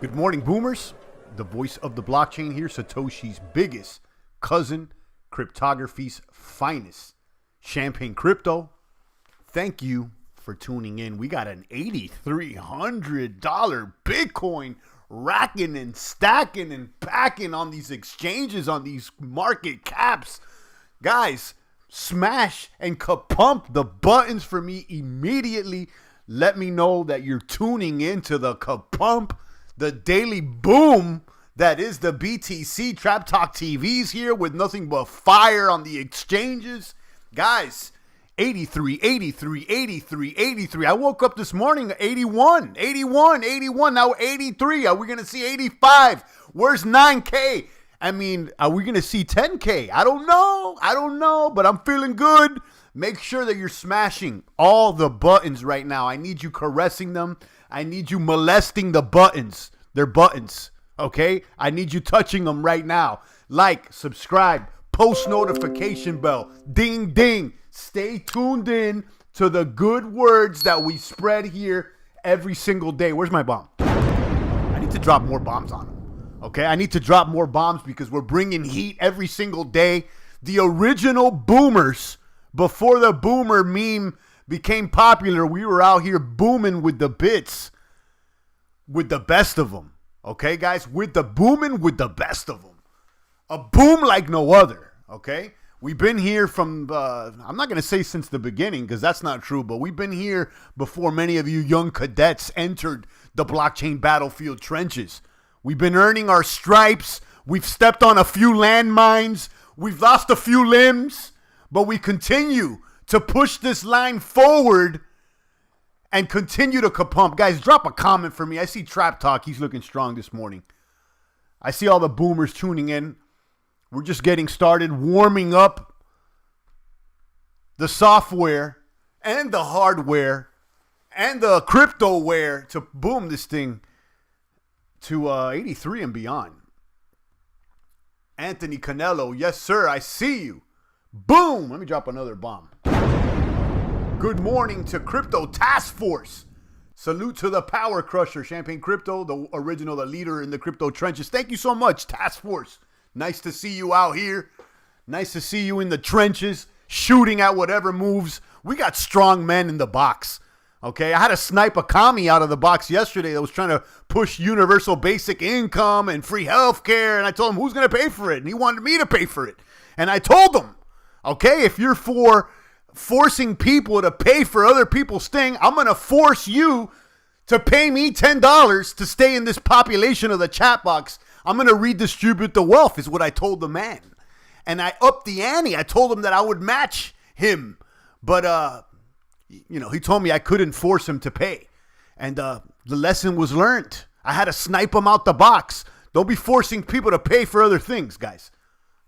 Good morning, boomers. The voice of the blockchain here, Satoshi's biggest cousin, cryptography's finest, Champagne Crypto. Thank you for tuning in. We got an $8,300 Bitcoin racking and stacking and packing on these exchanges, on these market caps. Guys, smash and kapump the buttons for me immediately. Let me know that you're tuning into the kapump, the daily boom that is the BTC. Trap Talk TV's here with nothing but fire on the exchanges. Guys, 83. I woke up this morning at 81. Now 83. Are we going to see 85? Where's 9K? I mean, are we going to see 10K? I don't know, but I'm feeling good. Make sure that you're smashing all the buttons right now. I need you caressing them. I need you molesting the buttons. They're buttons, okay? I need you touching them right now. Like, subscribe, post notification bell, ding, ding. Stay tuned in to the good words that we spread here every single day. Where's my bomb? I need to drop more bombs on them, okay? I need to drop more bombs because we're bringing heat every single day. The original boomers, before the boomer meme became popular, we were out here booming with the bits, with the best of them. Okay, guys? With the best of them. A boom like no other, okay? We've been here from, I'm not going to say since the beginning because that's not true, but we've been here before many of you young cadets entered the blockchain battlefield trenches. We've been earning our stripes. We've stepped on a few landmines. We've lost a few limbs, but we continue to push this line forward and continue to kapump. Guys, drop a comment for me. I see Trap Talk. He's looking strong this morning. I see all the boomers tuning in. We're just getting started, warming up the software and the hardware and the cryptoware to boom this thing to 83 and beyond. Anthony Canelo, yes, sir, I see you. Boom! Let me drop another bomb. Good morning to Crypto Task Force. Salute to the Power Crusher, Champagne Crypto, the original, the leader in the crypto trenches. Thank you so much, Task Force. Nice to see you out here. Nice to see you in the trenches, shooting at whatever moves. We got strong men in the box. Okay, I had to snipe a commie out of the box yesterday that was trying to push universal basic income and free health care. And I told him, who's going to pay for it? And he wanted me to pay for it. And I told him, okay, if you're for forcing people to pay for other people's thing, I'm going to force you to pay me $10 to stay in this population of the chat box. I'm going to redistribute the wealth is what I told the man. And I upped the ante. I told him that I would match him. But, he told me I couldn't force him to pay. And the lesson was learned. I had to snipe him out the box. Don't be forcing people to pay for other things, guys.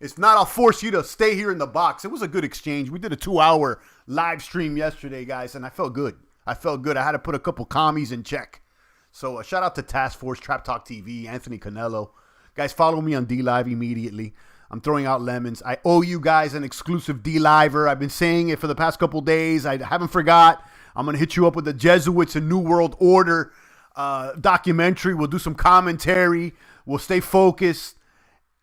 It's not, I'll force you to stay here in the box. It was a good exchange. We did a 2-hour live stream yesterday, guys, and I felt good. I had to put a couple commies in check. So shout out to Task Force, Trap Talk TV, Anthony Canelo. Guys, follow me on D-Live immediately. I'm throwing out lemons. I owe you guys an exclusive D-Liver. I've been saying it for the past couple days. I haven't forgot. I'm going to hit you up with the Jesuits and New World Order documentary. We'll do some commentary. We'll stay focused.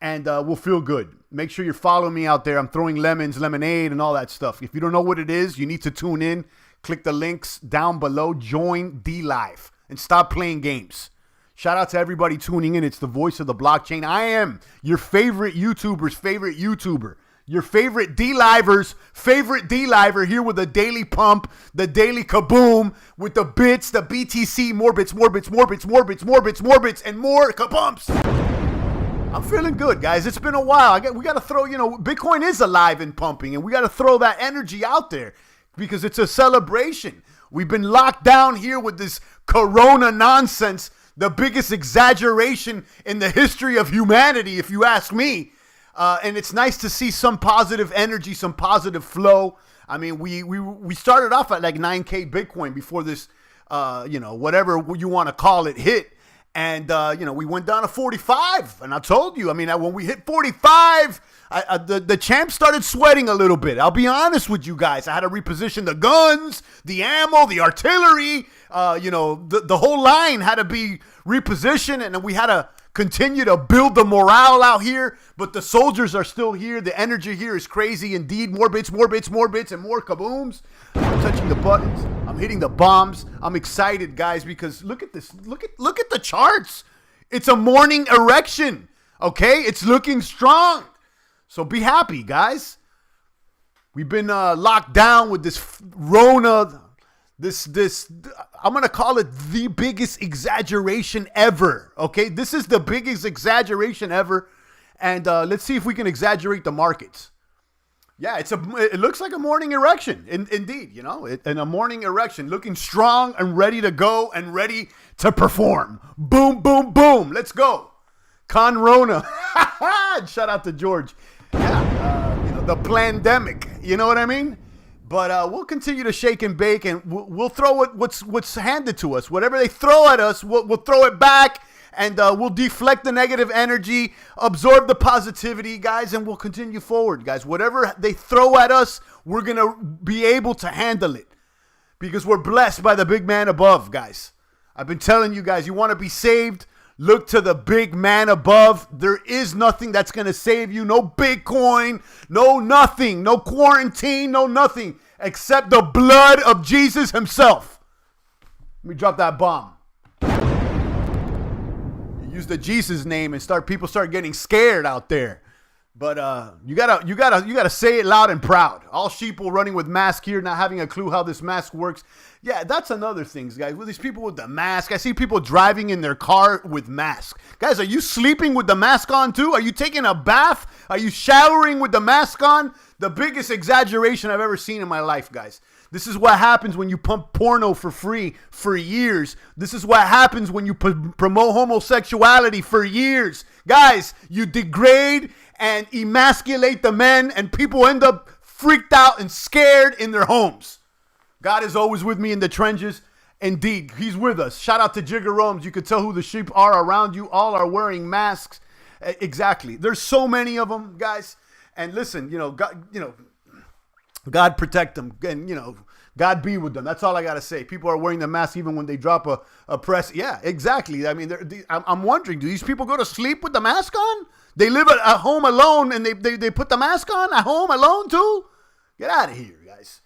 And we'll feel good. Make sure you're following me out there. I'm throwing lemons, lemonade, and all that stuff. If you don't know what it is, you need to tune in. Click the links down below. Join D-Live and stop playing games. Shout out to everybody tuning in. It's the voice of the blockchain. I am your favorite YouTuber's favorite YouTuber. Your favorite D-Liver's favorite D-Liver here with the daily pump, the daily kaboom, with the bits, the BTC, more bits, and more kabumps. I'm feeling good, guys. It's been a while. We got to throw, Bitcoin is alive and pumping, and we got to throw that energy out there because it's a celebration. We've been locked down here with this corona nonsense, the biggest exaggeration in the history of humanity, if you ask me. And it's nice to see some positive energy, some positive flow. I mean, we started off at like 9K Bitcoin before this, whatever you want to call it, hit. And, we went down to 45. And I told you, when we hit 45, the champ started sweating a little bit. I'll be honest with you guys. I had to reposition the guns, the ammo, the artillery. The whole line had to be repositioned. And we had to continue to build the morale out here. But the soldiers are still here. The energy here is crazy indeed. More bits, and more kabooms. I'm touching the buttons. I'm hitting the bombs. I'm excited, guys, because look at this. Look at the charts. It's a morning erection. Okay? It's looking strong. So be happy, guys. We've been locked down with this Rona. This I'm going to call it the biggest exaggeration ever. Okay? This is the biggest exaggeration ever. And let's see if we can exaggerate the markets. Yeah, it looks like a morning erection, indeed, and a morning erection, looking strong and ready to go and ready to perform. Boom, boom, boom. Let's go. Con Rona. Shout out to George. Yeah, the pandemic. You know what I mean? But we'll continue to shake and bake, and we'll throw what's handed to us. Whatever they throw at us, we'll throw it back. And we'll deflect the negative energy, absorb the positivity, guys, and we'll continue forward, guys. Whatever they throw at us, we're going to be able to handle it because we're blessed by the big man above, guys. I've been telling you guys, you want to be saved, look to the big man above. There is nothing that's going to save you. No Bitcoin, no nothing, no quarantine, no nothing except the blood of Jesus himself. Let me drop that bomb. Use the Jesus name and people start getting scared out there. But you gotta say it loud and proud. All sheeple running with mask here, not having a clue how this mask works. Yeah, that's another thing, guys. With these people with the mask, I see people driving in their car with mask. Guys, are you sleeping with the mask on too? Are you taking a bath? Are you showering with the mask on? The biggest exaggeration I've ever seen in my life, guys. This is what happens when you pump porno for free for years. This is what happens when you promote homosexuality for years. Guys, you degrade and emasculate the men, and people end up freaked out and scared in their homes. God is always with me in the trenches. Indeed, he's with us. Shout out to ETHEREUM. You could tell who the sheep are around you. All are wearing masks. Exactly. There's so many of them, guys. And listen, God protect them, and God be with them. That's all I gotta say. People are wearing the mask even when they drop a press. Yeah, exactly. I'm wondering, do these people go to sleep with the mask on? They live at home alone and they put the mask on at home alone too? Get out of here, guys.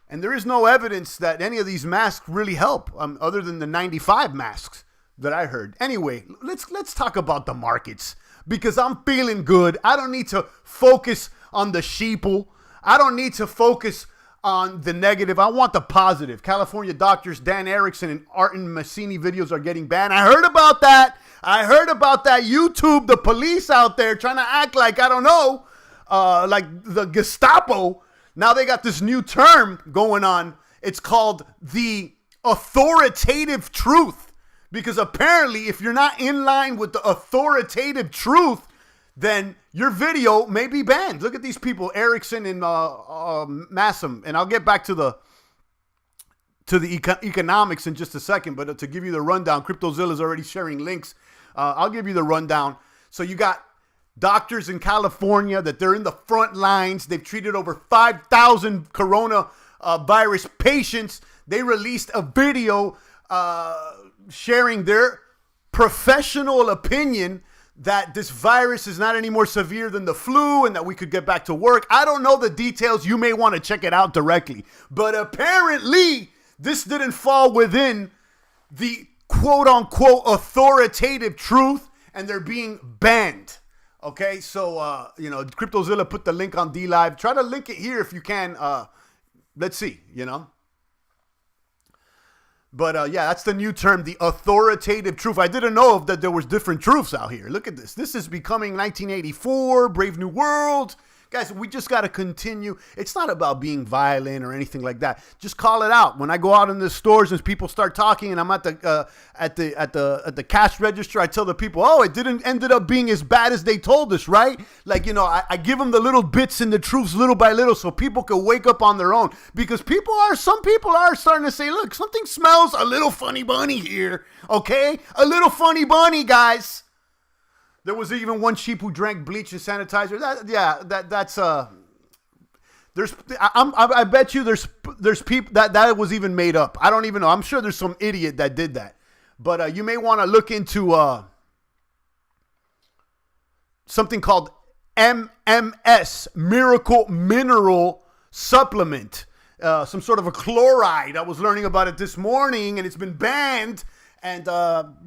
And there is no evidence that any of these masks really help, other than the 95 masks that I heard. Anyway, let's talk about the markets because I'm feeling good. I don't need to focus on the sheeple. I don't need to focus on the negative. I want the positive. California doctors Dan Erickson and Artin Massini videos are getting banned. I heard about that. YouTube, the police out there trying to act like, I don't know, like the Gestapo. Now they got this new term going on. It's called the authoritative truth. Because apparently if you're not in line with the authoritative truth, then your video may be banned. Look at these people, Erickson and Massam. And I'll get back to the economics in just a second. But to give you the rundown, CryptoZilla is already sharing links. I'll give you the rundown. So you got doctors in California that they're in the front lines. They've treated over 5,000 coronavirus patients. They released a video sharing their professional opinion that this virus is not any more severe than the flu and that we could get back to work. I don't know the details. You may want to check it out directly. But apparently, this didn't fall within the quote-unquote authoritative truth, and they're being banned. Okay, so, CryptoZilla put the link on DLive. Try to link it here if you can. Let's see, But yeah, that's the new term, the authoritative truth. I didn't know that there was different truths out here. Look at this. This is becoming 1984, Brave New World. Guys, we just got to continue. It's not about being violent or anything like that. Just call it out. When I go out in the stores and people start talking, and I'm at the cash register, I tell the people, oh, it didn't ended up being as bad as they told us, right? Like, I give them the little bits and the truths little by little so people can wake up on their own. Because some people are starting to say, look, something smells a little funny bunny here, okay? A little funny bunny, guys. There was even one sheep who drank bleach and sanitizer. I bet you there's people that was even made up. I don't even know. I'm sure there's some idiot that did that. But you may want to look into something called MMS, Miracle Mineral Supplement. Some sort of a chloride. I was learning about it this morning, and it's been banned. And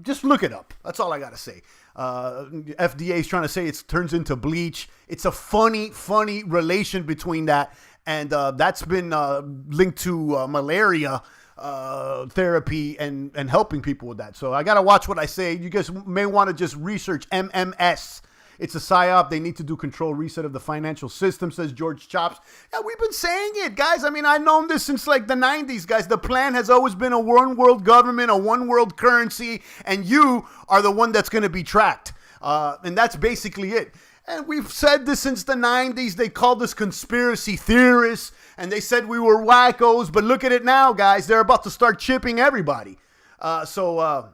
just look it up. That's all I got to say. FDA is trying to say it turns into bleach. It's a funny relation between that. And that's been linked to malaria therapy and helping people with that. So I got to watch what I say. You guys may want to just research MMS. It's a PSYOP. They need to do control reset of the financial system, says George Chops. Yeah, we've been saying it, guys. I mean, I've known this since like the 90s, guys. The plan has always been a one world government, a one world currency, and you are the one that's going to be tracked. And that's basically it. And we've said this since the 90s. They called us conspiracy theorists, and they said we were wackos. But look at it now, guys. They're about to start chipping everybody. So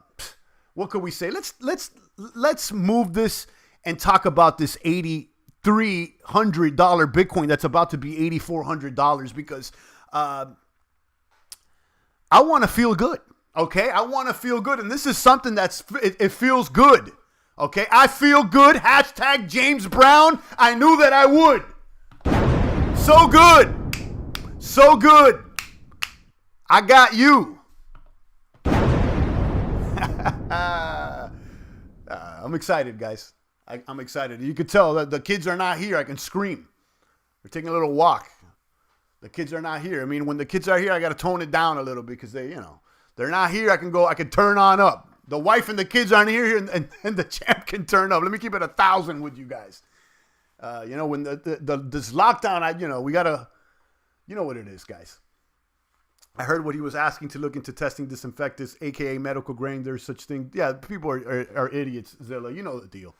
what could we say? Let's move this and talk about this $8,300 Bitcoin that's about to be $8,400 because I want to feel good, okay? I want to feel good, and this is something it feels good, okay? I feel good, hashtag James Brown. I knew that I would. So good. So good. I got you. I'm excited, guys. I'm excited. You could tell that the kids are not here. I can scream. We're taking a little walk. The kids are not here. I mean, when the kids are here, I got to tone it down a little because they're not here. I can turn on up. The wife and the kids aren't here, and the champ can turn up. Let me keep it 1,000 with you guys. When this lockdown, we gotta, you know what it is, guys. I heard what he was asking to look into testing disinfectants, aka medical grain. There's such thing. Yeah, people are idiots, Zilla. You know the deal.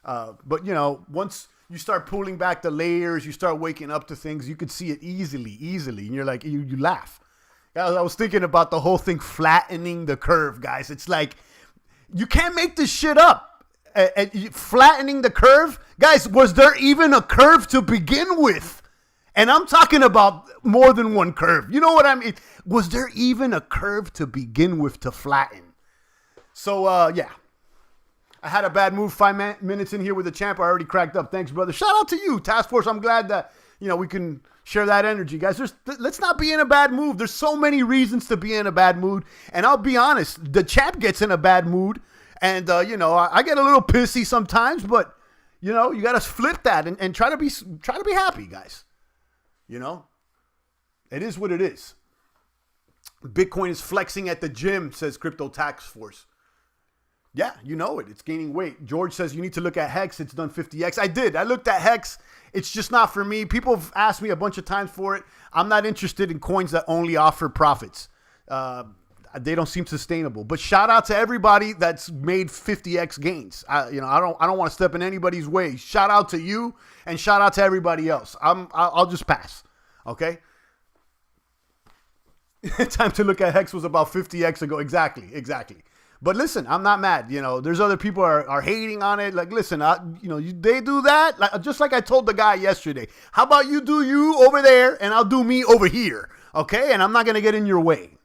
But once you start pulling back the layers, you start waking up to things, you could see it easily. And you're like, you laugh. I was thinking about the whole thing flattening the curve, guys. It's like, you can't make this shit up. Flattening the curve? Guys, was there even a curve to begin with? And I'm talking about more than one curve. You know what I mean? Was there even a curve to begin with to flatten? So, yeah. I had a bad move 5 minutes in here with the champ. I already cracked up. Thanks, brother. Shout out to you, Task Force. I'm glad that, we can share that energy. Guys, let's not be in a bad mood. There's so many reasons to be in a bad mood. And I'll be honest, the champ gets in a bad mood. And, I get a little pissy sometimes. But, you got to flip that and try to be happy, guys. It is what it is. Bitcoin is flexing at the gym, says Crypto Task Force. Yeah, you know it. It's gaining weight. George says you need to look at Hex. It's done 50x. I did. I looked at Hex. It's just not for me. People have asked me a bunch of times for it. I'm not interested in coins that only offer profits. They don't seem sustainable. But shout out to everybody that's made 50x gains. I don't want to step in anybody's way. Shout out to you and shout out to everybody else. I'll just pass. Okay. Time to look at Hex was about 50x ago. Exactly. But listen, I'm not mad. There's other people are hating on it. Like, listen, they do that. Just like I told the guy yesterday. How about you do you over there and I'll do me over here. Okay. And I'm not going to get in your way.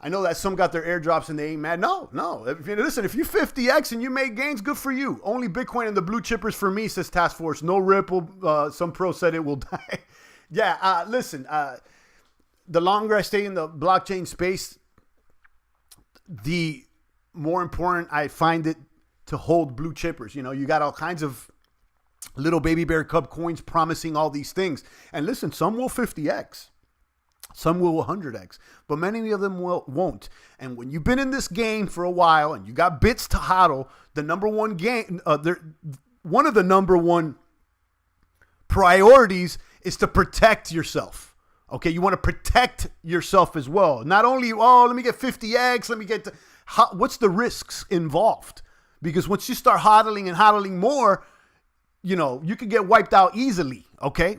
I know that some got their airdrops and they ain't mad. No. Listen, if you 50x and you make gains, good for you. Only Bitcoin and the blue chippers for me, says Task Force. No Ripple. Some pro said it will die. Yeah. Listen, the longer I stay in the blockchain space, the more important I find it to hold blue chippers. You got all kinds of little baby bear cub coins promising all these things. And listen, some will 50x. Some will 100x. But many of them won't. And when you've been in this game for a while and you got bits to hodl, the number one game, one of the number one priorities is to protect yourself. Okay, you want to protect yourself as well. Not only, oh, let me get 50x, let me get what's the risks involved? Because once you start hodling and hodling more, you know, you could get wiped out easily. Okay,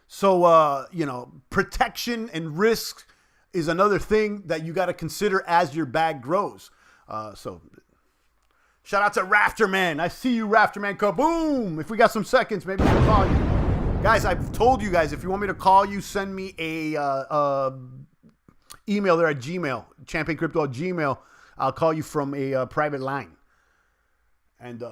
so you know, protection and risk is another thing that you got to consider as your bag grows. So shout out to Rafterman. I see you, Rafterman. Kaboom! If we got some seconds, maybe we'll call you. Guys, I've told you guys, if you want me to call you, send me a email there at Gmail, champagncrypto at Gmail. I'll call you from a private line. And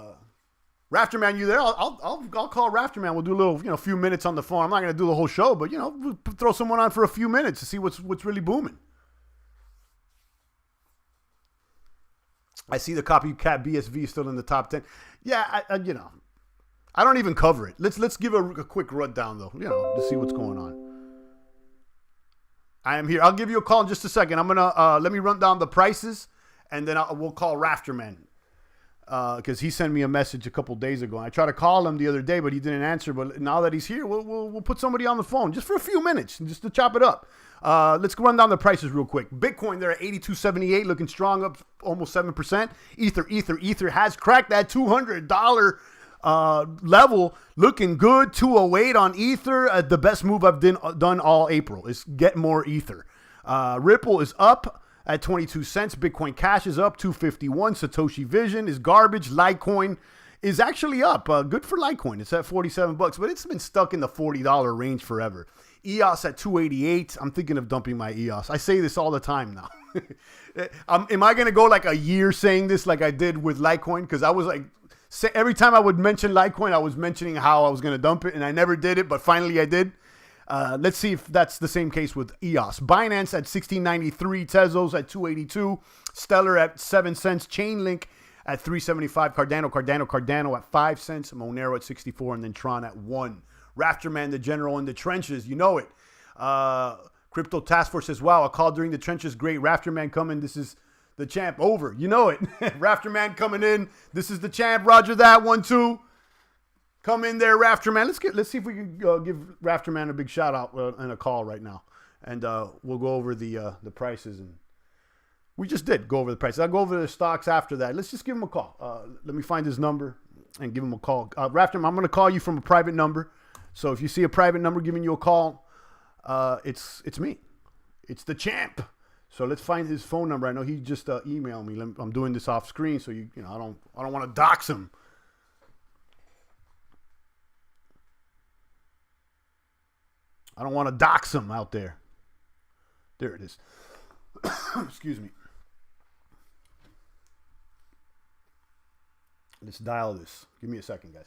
Rafterman, you there? I'll call Rafterman. We'll do a little, you know, few minutes on the phone. I'm not going to do the whole show, but, you know, we'll throw someone on for a few minutes to see what's really booming. I see the copycat BSV still in the top 10. Yeah, you know, I don't even cover it. Let's give a quick rundown, though, you know, to see what's going on. I am here. I'll give you a call in just a second. I'm going to, let me run down the prices, and then we'll call Rafterman. Because he sent me a message a couple days ago. I tried to call him the other day, but he didn't answer. But now that he's here, we'll put somebody on the phone just for a few minutes, just to chop it up. Let's run down the prices real quick. Bitcoin, they're at 82.78, looking strong, up almost 7%. Ether has cracked that $200 level, looking good. 208 on Ether. The best move I've done all April is get more Ether. Ripple is up at 22 cents. Bitcoin Cash is up 251. Satoshi Vision is garbage. Litecoin is actually up. Good for Litecoin. It's at 47 bucks, but it's been stuck in the $40 range forever. EOS at 288. I'm thinking of dumping my EOS. I say this all the time now. Am I going to go like a year saying this like I did with Litecoin? Because I was like, every time I would mention Litecoin, I was mentioning how I was going to dump it, and I never did it, but finally I did. Let's see if that's the same case with EOS. Binance at 1693, Tezos at 282, Stellar at 7 cents, Chainlink at 375, Cardano at 5 cents, Monero at 64, and then Tron at 1. Rafterman, the general in the trenches, you know it. Crypto Task Force says, wow, a call during the trenches, great. Rafterman coming, this is the champ. Over, you know it. Rafterman coming in, this is the champ. Roger that, 1, 2. Come in there, Rafterman. Let's see if we can give Rafterman a big shout out and a call right now, and we'll go over the prices. And we just did go over the prices. I'll go over the stocks after that. Let's just give him a call. Let me find his number and give him a call. Rafterman, I'm going to call you from a private number. So if you see a private number giving you a call, it's me. It's the champ. So let's find his phone number. I know he just emailed me. I'm doing this off screen, so you know I don't want to dox him. I don't want to dox him out there. There it is. Excuse me. Let's dial this. Give me a second, guys.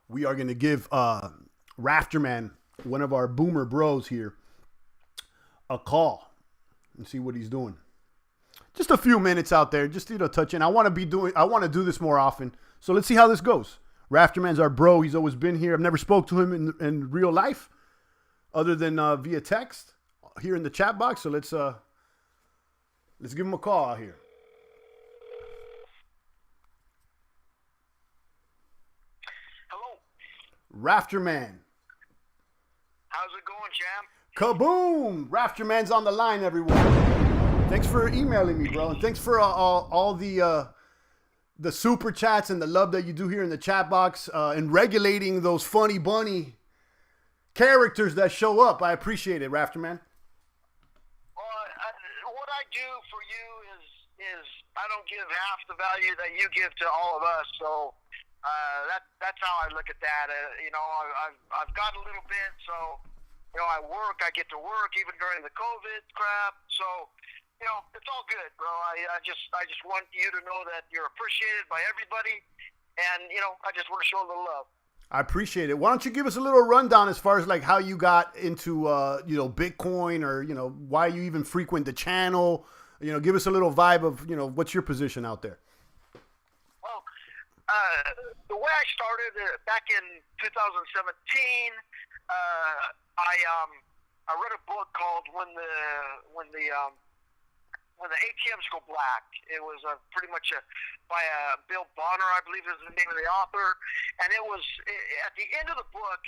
We are going to give Rafterman, one of our boomer bros here, a call and see what he's doing. Just a few minutes out there, just touch in. I want to do this more often. So let's see how this goes. Rafterman's our bro. He's always been here. I've never spoke to him in real life, other than via text here in the chat box. So let's give him a call out here. Hello. Rafterman. How's it going, champ? Kaboom! Rafterman's on the line, everyone. Thanks for emailing me, bro. And thanks for all the super chats and the love that you do here in the chat box and regulating those funny bunny characters that show up. I appreciate it, Rafterman. What I do for you is I don't give half the value that you give to all of us. So that's how I look at that. I've got a little bit, so I work. I get to work even during the COVID crap. So. It's all good, bro. I just want you to know that you're appreciated by everybody, and I just want to show a little love. I appreciate it. Why don't you give us a little rundown as far as like how you got into Bitcoin, or why you even frequent the channel? Give us a little vibe of what's your position out there. Well, the way I started back in 2017, I read a book called when when the ATMs go black. It was pretty much by Bill Bonner, I believe is the name of the author, and it was at the end of the book.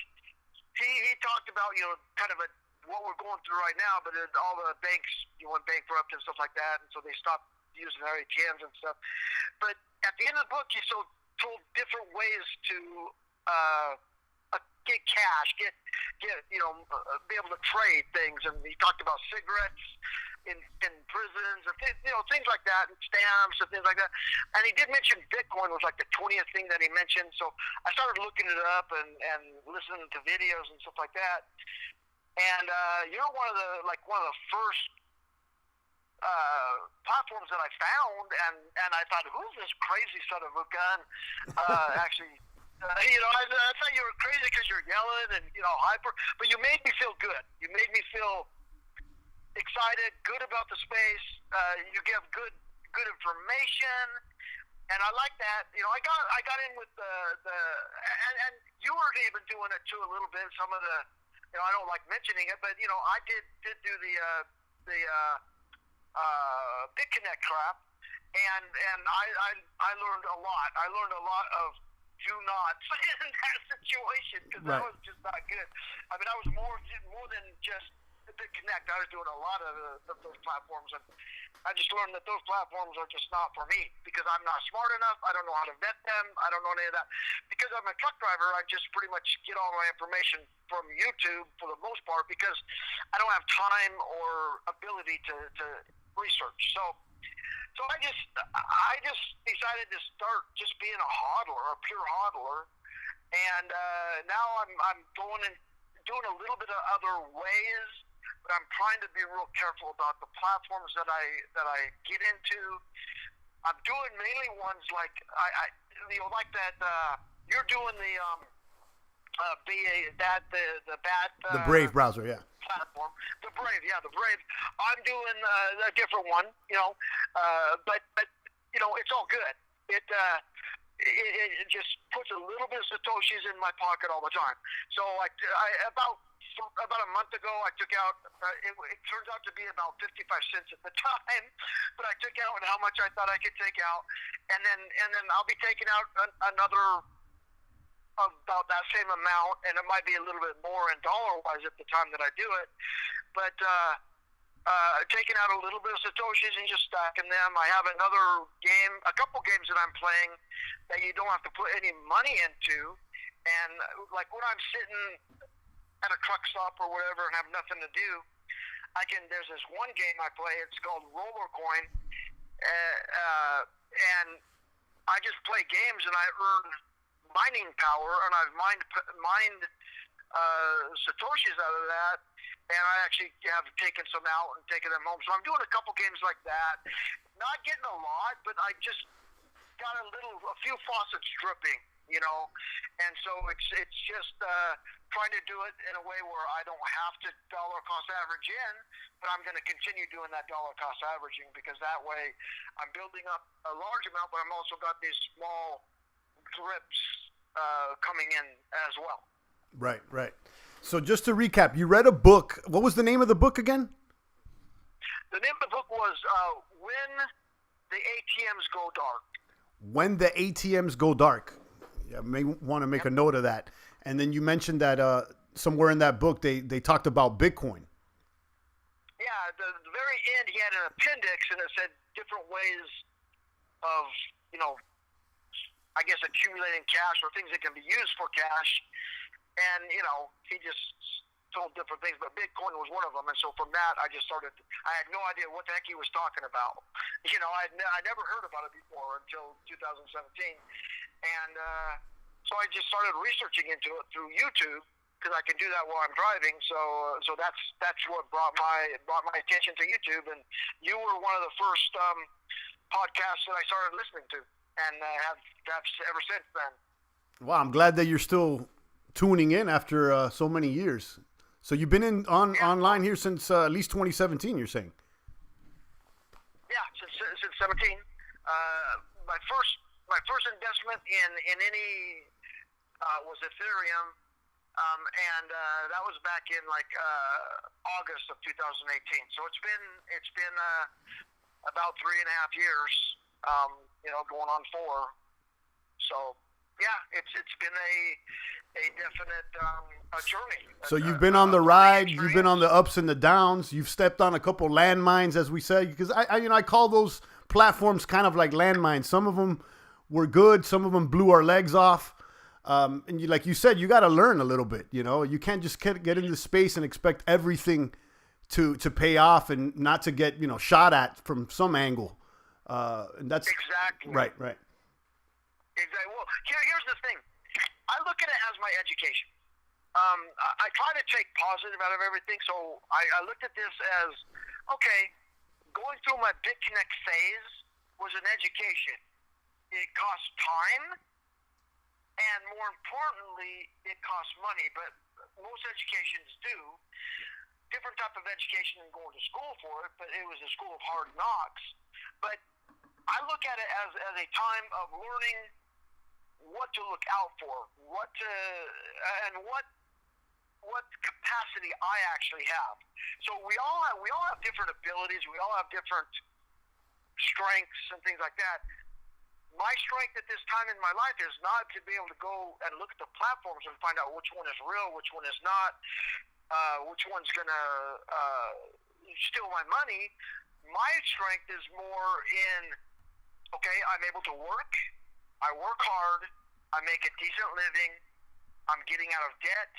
He talked about kind of what we're going through right now, but all the banks went bankrupt and stuff like that, and so they stopped using their ATMs and stuff. But at the end of the book, he told different ways to get cash, get be able to trade things, and he talked about cigarettes in prisons and things like that, and stamps and things like that. And he did mention Bitcoin was like the 20th thing that he mentioned. So I started looking it up and listening to videos and stuff like that. And one of the first platforms that I found, and I thought, who's this crazy son of a gun? Actually, I thought you were crazy because you're yelling and hyper, but you made me feel good. You made me feel excited, good about the space. You give good information, and I like that. I got in with the and you were even doing it too a little bit. Some of the I don't like mentioning it, but I did do the BitConnect crap, and I learned a lot. I learned a lot of do nots in that situation because that was just not good. I mean, I was more than just BitConnect. I was doing a lot of those platforms, and I just learned that those platforms are just not for me because I'm not smart enough. I don't know how to vet them. I don't know any of that. Because I'm a truck driver, I just pretty much get all my information from YouTube for the most part because I don't have time or ability to research. So I just decided to start just being a hodler, a pure hodler, and now I'm going and doing a little bit of other ways, but I'm trying to be real careful about the platforms that I get into. I'm doing mainly ones like like that. You're doing the the Brave browser, yeah. Platform, the Brave. I'm doing a different one, but it's all good. It just puts a little bit of satoshis in my pocket all the time. So about a month ago, I took out. It turns out to be about 55 cents at the time, but I took out how much I thought I could take out, and then I'll be taking out another about that same amount, and it might be a little bit more in dollar-wise at the time that I do it, but taking out a little bit of satoshis and just stacking them. I have a couple games that I'm playing that you don't have to put any money into, and like when I'm sitting at a truck stop or whatever and have nothing to do, there's this one game I play, it's called Roller Coin, and I just play games and I earn mining power, and I've mined satoshis out of that, and I actually have taken some out and taken them home. So I'm doing a couple games like that. Not getting a lot, but I just got a few faucets dripping, and so it's just trying to do it in a way where I don't have to dollar cost average in, but I'm going to continue doing that dollar cost averaging because that way I'm building up a large amount, but I'm also got these small drips coming in as well. Right. So just to recap, you read a book. What was the name of the book again? The name of the book was When the ATMs Go Dark. When the ATMs Go Dark. Yeah, may want to make a note of that. And then you mentioned that somewhere in that book they talked about Bitcoin. Yeah, the very end he had an appendix and it said different ways of, I guess accumulating cash or things that can be used for cash. And, he just told different things, but Bitcoin was one of them. And so from that, I had no idea what the heck he was talking about. I never heard about it before until 2017. And so I just started researching into it through YouTube because I can do that while I'm driving. So that's what brought my attention to YouTube. And you were one of the first podcasts that I started listening to, and have ever since then. Well, I'm glad that you're still tuning in after so many years. So you've been online here since at least 2017, you're saying? Yeah, since 17. My first investment in any was ETHEREUM, and that was back in August of 2018. So it's been about 3.5 years. Going on 4. So yeah, it's been a definite a journey. So you've been on the ride, you've been on the ups and the downs, you've stepped on a couple landmines, as we say, because I call those platforms kind of like landmines. Some of them were good, some of them blew our legs off. And like you said, you got to learn a little bit. You can't just get into space and expect everything to pay off and not to get shot at from some angle. And that's exactly right. Exactly. Well, here's the thing. I look at it as my education. I try to take positive out of everything. So I looked at this as, okay, going through my BitConnect phase was an education. It costs time, and more importantly, it costs money. But most educations do. Different type of education than going to school for it, but it was a school of hard knocks. But I look at it as a time of learning what to look out for, what capacity I actually have. So we all have different abilities, we all have different strengths and things like that. My strength at this time in my life is not to be able to go and look at the platforms and find out which one is real, which one is not, which one's gonna steal my money. My strength is more in, okay, I'm able to work, I work hard, I make a decent living, I'm getting out of debt,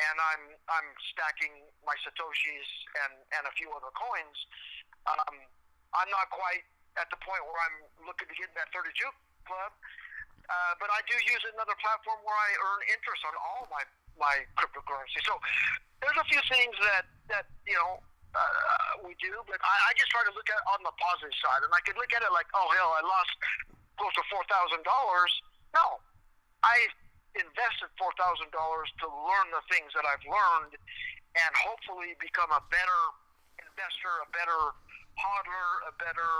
and I'm stacking my Satoshis and a few other coins. I'm not quite at the point where I'm looking to get in that 32 club, but I do use another platform where I earn interest on all my cryptocurrency. So there's a few things that we do, but I just try to look at it on the positive side. And I could look at it like, oh hell, I lost close to $4,000. No, I invested $4,000 to learn the things that I've learned, and hopefully become a better investor, a better hodler, a better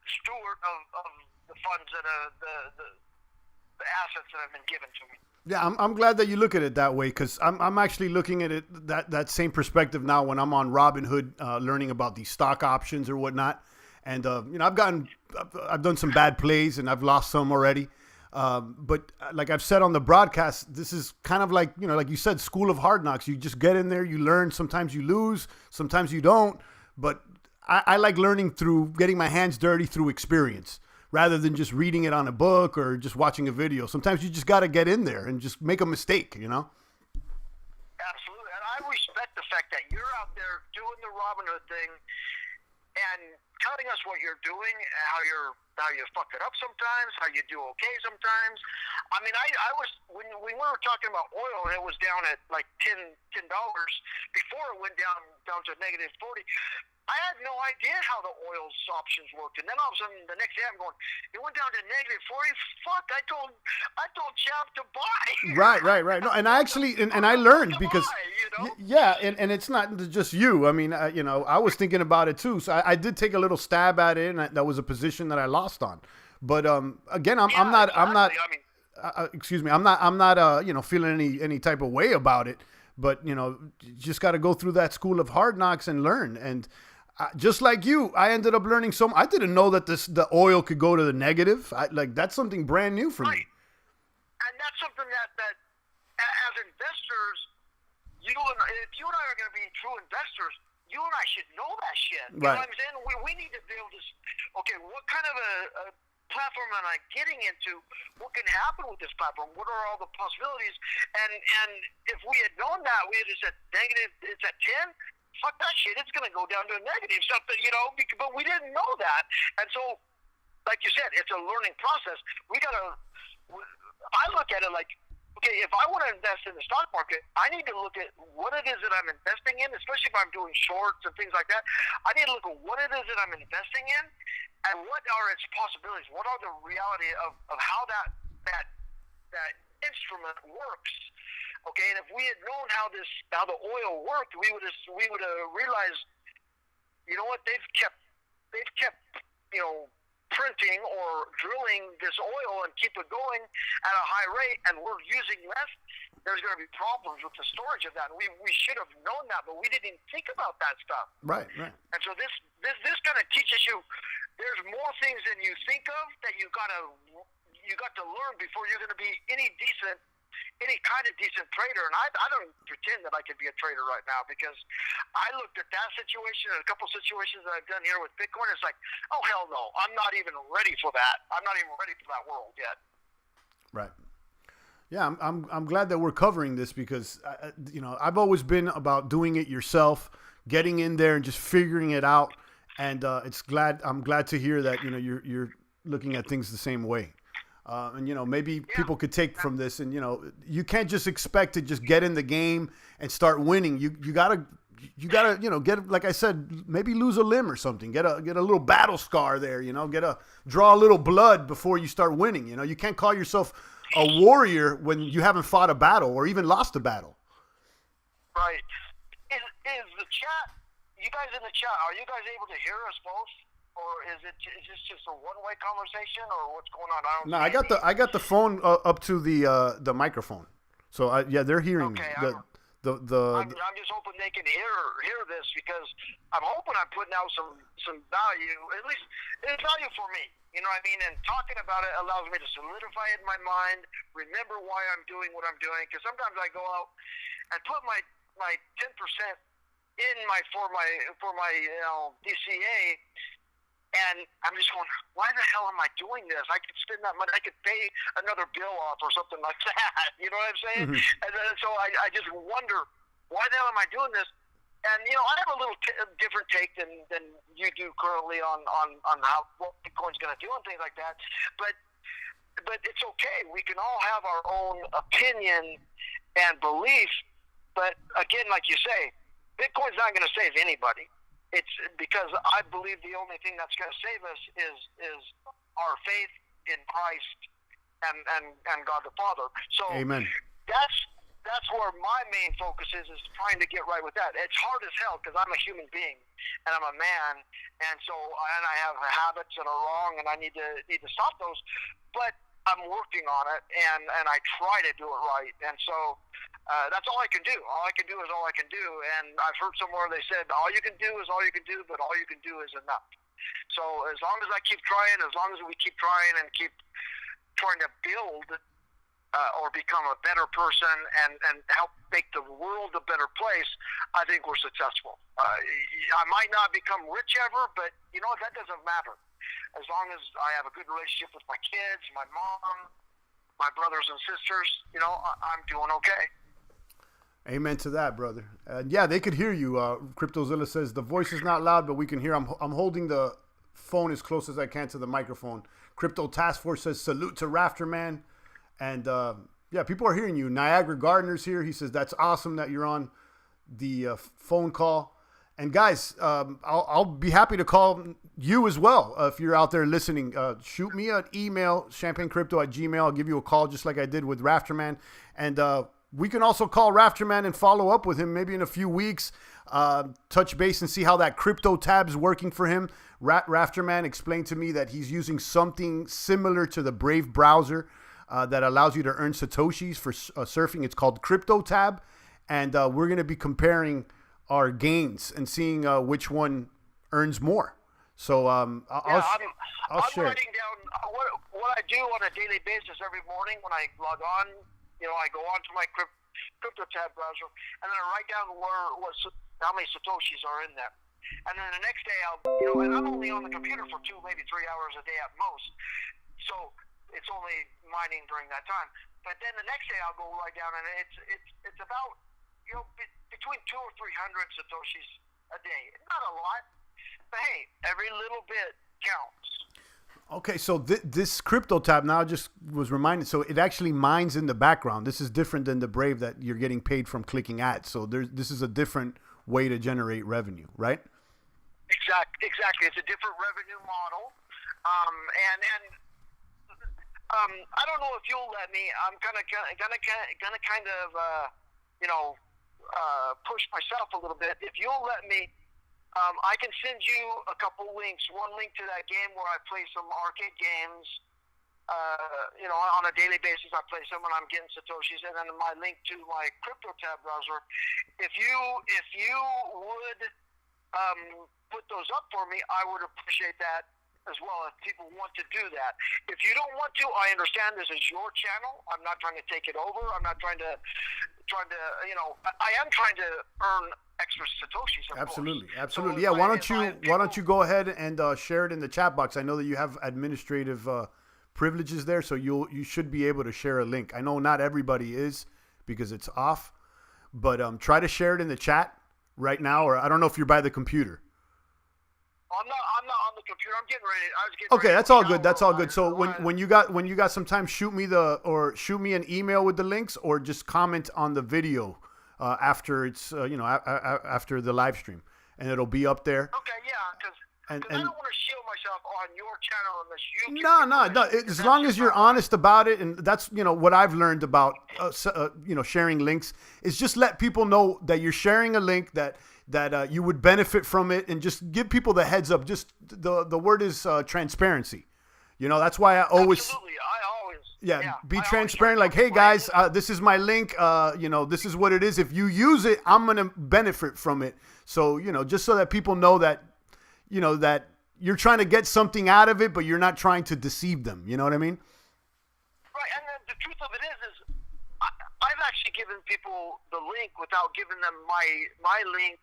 steward of the funds that the assets that have been given to me. Yeah, I'm glad that you look at it that way, because I'm actually looking at it that same perspective now when I'm on Robinhood, learning about these stock options or whatnot. And I've done some bad plays and I've lost some already. But like I've said on the broadcast, this is kind of like like you said, school of hard knocks. You just get in there, you learn. Sometimes you lose, sometimes you don't. But I like learning through getting my hands dirty through experience, rather than just reading it on a book or just watching a video. Sometimes you just got to get in there and just make a mistake, Absolutely. And I respect the fact that you're out there doing the Robinhood thing and telling us what you're doing, how you fuck it up sometimes, how you do okay sometimes. I mean, I was, when we were talking about oil and it was down at like $10 before it went down to negative 40, I had no idea how the oil options worked. And then all of a sudden, the next day I'm going, it went down to negative 40. Fuck, I told Chap to buy. Right. No, and I actually, and I learned because, yeah, and it's not just you. I mean, I was thinking about it too. So I did take a little stab at it, and that was a position that I lost on. But again, I'm not feeling any type of way about it. But you just got to go through that school of hard knocks and learn. And just like you, I ended up learning I didn't know that the oil could go to the negative. That's something brand new for me. And that's something that as investors, if you and I are going to be true investors, you and I should know that shit. You know what I'm saying? We need to be able to, okay, what kind of a platform am I getting into? What can happen with this platform? What are all the possibilities? And if we had known that, we had just said negative, it's at 10. Fuck that shit. It's going to go down to a negative something, but we didn't know that. And so, like you said, it's a learning process. I look at it like, okay, if I want to invest in the stock market, I need to look at what it is that I'm investing in, especially if I'm doing shorts and things like that. I need to look at what it is that I'm investing in and what are its possibilities. What are the reality of how that instrument works. Okay, and if we had known how the oil worked, we would have realized, you know what, they've kept printing or drilling this oil and keep it going at a high rate, and we're using less. there's going to be problems with the storage of that. And we should have known that, but we didn't even think about that stuff. Right. And so this kind of teaches you there's more things than you think of that you got to learn before you're going to be any kind of decent trader. And I don't pretend that I could be a trader right now, because I looked at that situation and a couple situations that I've done here with Bitcoin. It's like, oh, hell no. I'm not even ready for that. I'm not even ready for that world yet. Right. Yeah, I'm glad that we're covering this, because I've always been about doing it yourself, getting in there and just figuring it out. And I'm glad to hear that you're looking at things the same way. And maybe people could take from this, and you can't just expect to just get in the game and start winning. You gotta get, like I said, maybe lose a limb or something. Get a little battle scar there. Draw a little blood before you start winning. You can't call yourself a warrior when you haven't fought a battle or even lost a battle. Right. Is the chat? You guys in the chat? Are you guys able to hear us both? Or is this just a one-way conversation, or what's going on? I got the phone up to the microphone, so they're hearing me. I'm just hoping they can hear this, because I'm hoping I'm putting out some value. At least it's value for me. You know what I mean? And talking about it allows me to solidify it in my mind, remember why I'm doing what I'm doing. Because sometimes I go out and put my 10% in for my DCA. And I'm just going, why the hell am I doing this? I could spend that money. I could pay another bill off or something like that. You know what I'm saying? Mm-hmm. And then, so I just wonder, why the hell am I doing this? And, I have a little different take than you do currently on what Bitcoin's going to do and things like that. But it's okay. We can all have our own opinion and belief. But, again, like you say, Bitcoin's not going to save anybody. It's because I believe the only thing that's going to save us is our faith in Christ and God the Father. So Amen. That's where my main focus is trying to get right with that. It's hard as hell, because I'm a human being and I'm a man, and I have habits that are wrong, and I need to stop those. But I'm working on it, and I try to do it right. And so that's all I can do. All I can do is all I can do. And I've heard somewhere they said, all you can do is all you can do, but all you can do is enough. So as long as I keep trying, as long as we keep trying and keep trying to build or become a better person and help make the world a better place, I think we're successful. I might not become rich ever, but that doesn't matter. As long as I have a good relationship with my kids, my mom, my brothers and sisters, I'm doing okay. Amen to that, brother. They could hear you. CryptoZilla says the voice is not loud, but we can hear. I'm holding the phone as close as I can to the microphone. Crypto Task Force says salute to Rafterman, and people are hearing you. Niagara Gardner's here. He says that's awesome that you're on the phone call. And guys, I'll be happy to call you as well if you're out there listening. Shoot me an email, champagnecrypto@gmail.com. I'll give you a call just like I did with Rafterman, and we can also call Rafterman and follow up with him maybe in a few weeks, touch base and see how that crypto tab's working for him. Rafterman explained to me that he's using something similar to the Brave browser that allows you to earn Satoshis for surfing. It's called Crypto Tab, and we're going to be comparing our gains and seeing which one earns more. So I'll share. I'm writing down what I do on a daily basis every morning when I log on. I go onto my crypto tab browser, and then I write down how many Satoshis are in there. And then the next day and I'm only on the computer for 2, maybe 3 hours a day at most. So it's only mining during that time. But then the next day I'll go right down, and it's about between 200 or 300 Satoshis a day. It's not a lot, but hey, every little bit counts. Okay, so this crypto tab now just was reminded. So it actually mines in the background. This is different than the Brave that you're getting paid from clicking ads. So this is a different way to generate revenue, right? Exactly. It's a different revenue model. I don't know if you'll let me. I'm gonna push myself a little bit. If you'll let me. I can send you a couple links. One link to that game where I play some arcade games, on a daily basis, I place them when I'm getting satoshis, and then my link to my crypto tab browser. If you would put those up for me, I would appreciate that as well, if people want to do that. If you don't want to, I understand this is your channel. I'm not trying to take it over. I'm not trying to I am trying to earn extra satoshis. Absolutely. So Yeah. Why don't you go ahead and share it in the chat box? I know that you have administrative privileges there, so you should be able to share a link. I know not everybody is because it's off, but try to share it in the chat right now, or I don't know if you're by the computer. I'm not on the computer. I'm getting ready. I was getting Okay, ready that's all good. That's all good. So when you got some time, shoot me an email with the links, or just comment on the video after it's after the live stream, and it'll be up there. Okay, yeah, because I don't want to shield myself on your channel unless you. No. As long as you're honest about it, and that's what I've learned about sharing links is just let people know that you're sharing a link that you would benefit from it, and just give people the heads up. Just the word is transparency. That's why I always. Absolutely. Be transparent. Like, hey guys, this is my link. This is what it is. If you use it, I'm gonna benefit from it. So just so that people know that that you're trying to get something out of it, but you're not trying to deceive them. You know what I mean? Right. And the truth of it is I've actually given people the link without giving them my link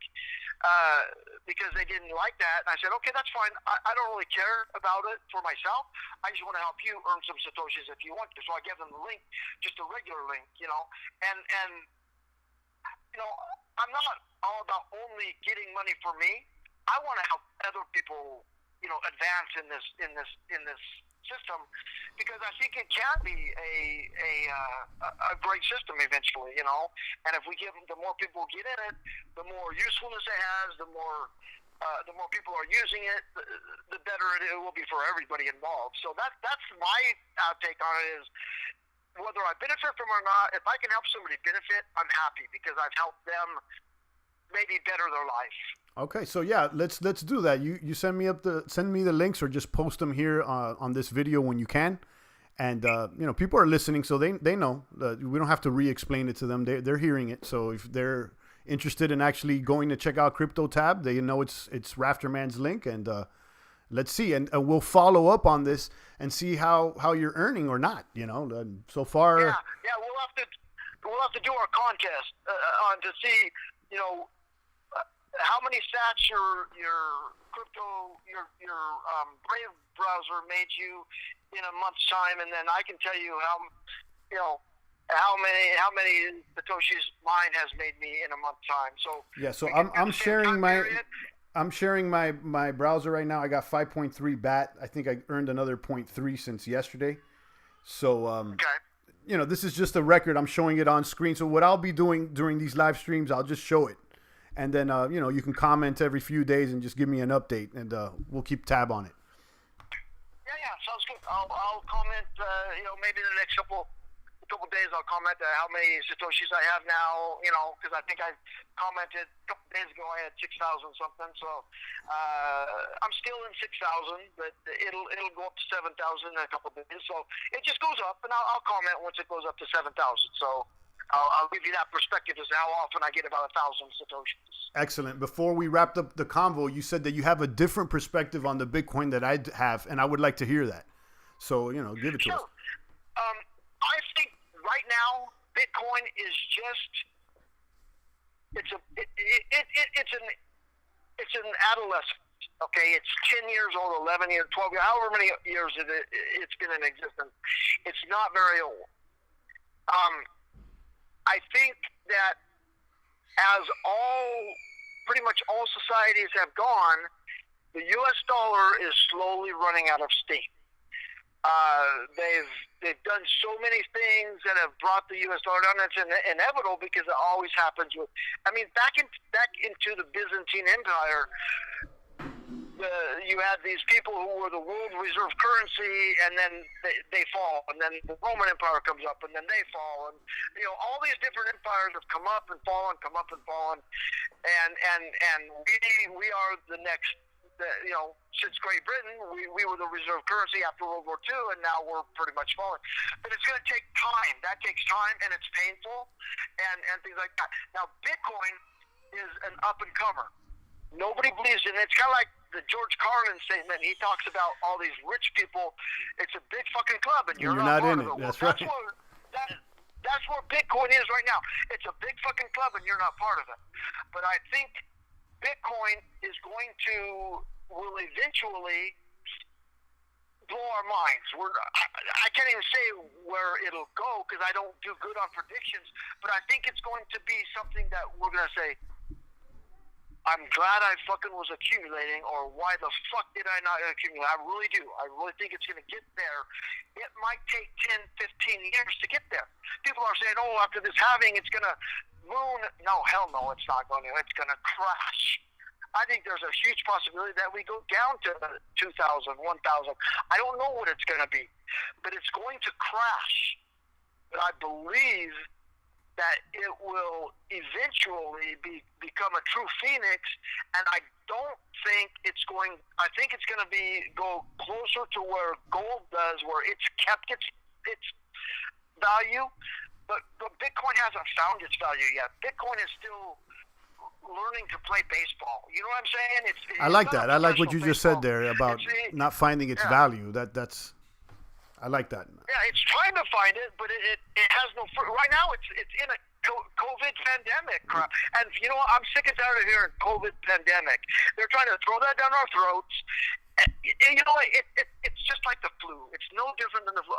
because they didn't like that. And I said, okay, that's fine. I don't really care about it for myself. I just want to help you earn some satoshis if you want to. So I gave them the link, just a regular link, And I'm not all about only getting money for me. I want to help other people, advance in this system, because I think it can be a great system eventually, And if we the more people get in it, the more usefulness it has, the more people are using it, the better it will be for everybody involved. So that's my take on it is, whether I benefit from it or not, if I can help somebody benefit, I'm happy because I've helped them maybe better their life. Okay, so yeah, let's do that. You send me the links, or just post them here on this video when you can, and people are listening, so they know. We don't have to re-explain it to them. They're hearing it. So if they're interested in actually going to check out Crypto Tab, they know it's Rafterman's link, and let's see, and we'll follow up on this and see how you're earning or not. So far. Yeah, we'll have to do our contest on to see how many sats your crypto your Brave browser made you in a month's time, and then I can tell you how many satoshis mine has made me in a month's time. So yeah, so I'm sharing my browser right now. I got 5.3 BAT. I think I earned another 0.3 since yesterday. So okay. This is just a record. I'm showing it on screen. So what I'll be doing during these live streams, I'll just show it. And then, you can comment every few days and just give me an update, and we'll keep tab on it. Yeah, sounds good. I'll comment, maybe in the next couple days I'll comment how many satoshis I have now, because I think I commented a couple days ago I had 6,000 something. So I'm still in 6,000, but it'll go up to 7,000 in a couple days. So it just goes up, and I'll comment once it goes up to 7,000. So I'll give you that perspective as to how often I get about 1,000 satoshis. Excellent. Before we wrapped up the convo, you said that you have a different perspective on the Bitcoin that I have, and I would like to hear that. So, give it to us. I think right now Bitcoin is just it's an adolescent. Okay, it's 10 years old, 11 years, 12 years, however many years it's been in existence. It's not very old. I think that as pretty much all societies have gone, the U.S. dollar is slowly running out of steam. They've done so many things that have brought the U.S. dollar down. It's inevitable because it always happens with. I mean, back into the Byzantine Empire, you had these people who were the world reserve currency, and then they fall, and then the Roman Empire comes up, and then they fall, and all these different empires have come up and fallen, and we are the next since Great Britain, we were the reserve currency after World War II, and now we're pretty much falling. But it's going to take time. That takes time, and it's painful, and things like that. Now, Bitcoin is an up-and-comer. Nobody believes in it. It's kind of like the George Carlin statement. He talks about all these rich people. It's a big fucking club, and you're not part in of it. it. That's well, right. That's where Bitcoin is right now. It's a big fucking club, and you're not part of it. But I think Bitcoin will eventually blow our minds. I can't even say where it'll go because I don't do good on predictions, but I think it's going to be something that we're going to say, I'm glad I fucking was accumulating, or why the fuck did I not accumulate? I really do. I really think it's going to get there. It might take 10, 15 years to get there. People are saying, after this halving, it's going to moon. No, hell no, it's not going to. It's going to crash. I think there's a huge possibility that we go down to 2,000, 1,000. I don't know what it's going to be, but it's going to crash. But I believe that it will eventually become a true phoenix, and I don't think it's going. I think it's going to go closer to where gold does, where it's kept its value, but Bitcoin hasn't found its value yet. Bitcoin is still learning to play baseball. You know what I'm saying? I like that. I like what you just said there about not finding its value. That's. I like that. Yeah, it's trying to find it, but it has no. Right now, it's in a COVID pandemic crap, and I'm sick and tired of hearing COVID pandemic. They're trying to throw that down our throats. And, it's just like the flu. It's no different than the flu.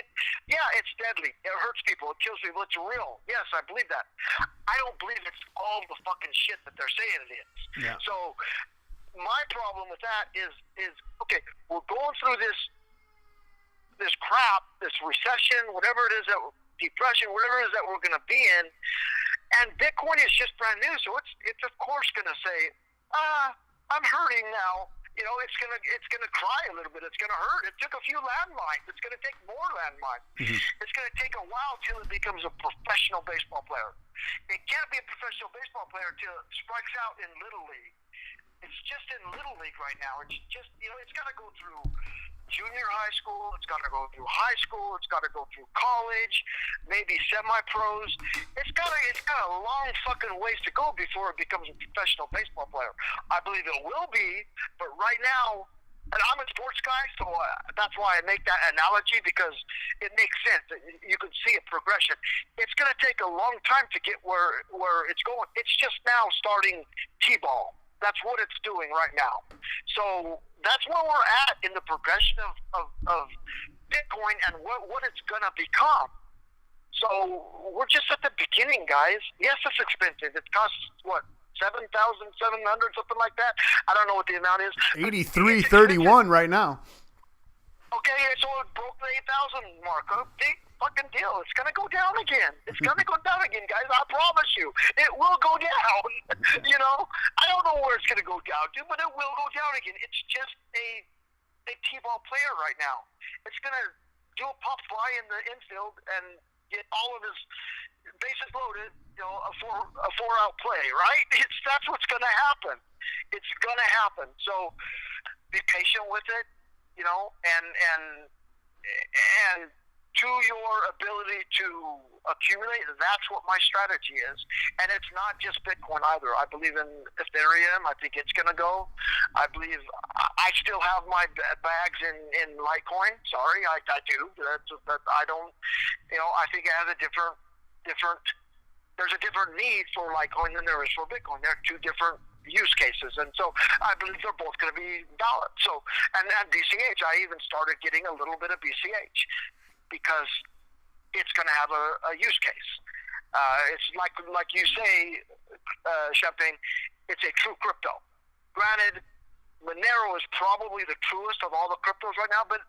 It's deadly. It hurts people. It kills people. It's real. Yes, I believe that. I don't believe it's all the fucking shit that they're saying it is. Yeah. So my problem with that is okay. We're going through this crap, this recession, whatever it is depression, whatever it is that we're going to be in, and Bitcoin is just brand new, so it's of course going to say, I'm hurting now. It's gonna cry a little bit. It's gonna hurt. It took a few landmines. It's gonna take more landmines. Mm-hmm. It's gonna take a while till it becomes a professional baseball player. It can't be a professional baseball player till it strikes out in Little League. It's just in Little League right now. It's just it's gotta go through junior high school, it's got to go through high school, it's got to go through college, maybe semi-pros. It's got a long fucking ways to go before it becomes a professional baseball player. I believe it will be, but right now, and I'm a sports guy, so that's why I make that analogy, because it makes sense. You can see a progression. It's going to take a long time to get where it's going. It's just now starting T-ball. That's what it's doing right now. So that's where we're at in the progression of Bitcoin and what it's going to become. So we're just at the beginning, guys. Yes, it's expensive. It costs, what, $7,700, something like that? I don't know what the amount is. $83.31 right now. Okay, so it broke the 8,000 mark. A big fucking deal. It's going to go down again. It's going to go down again, guys. I promise you. It will go down. I don't know where it's going to go down to, but it will go down again. It's just a T-ball player right now. It's going to do a pop fly in the infield and get all of his bases loaded, a four-out play, right? That's what's going to happen. It's going to happen. So be patient with it. And to your ability to accumulate, that's what my strategy is. And it's not just Bitcoin either. I believe in ETHEREUM. I think it's going to go. I believe I still have my bags in Litecoin. Sorry, I do. I don't. I think it has a different. There's a different need for Litecoin than there is for Bitcoin. They're two different use cases, and so I believe they're both going to be valid. So, and BCH, I even started getting a little bit of BCH because it's going to have a use case. It's like you say, Champagne. It's a true crypto. Granted, Monero is probably the truest of all the cryptos right now, but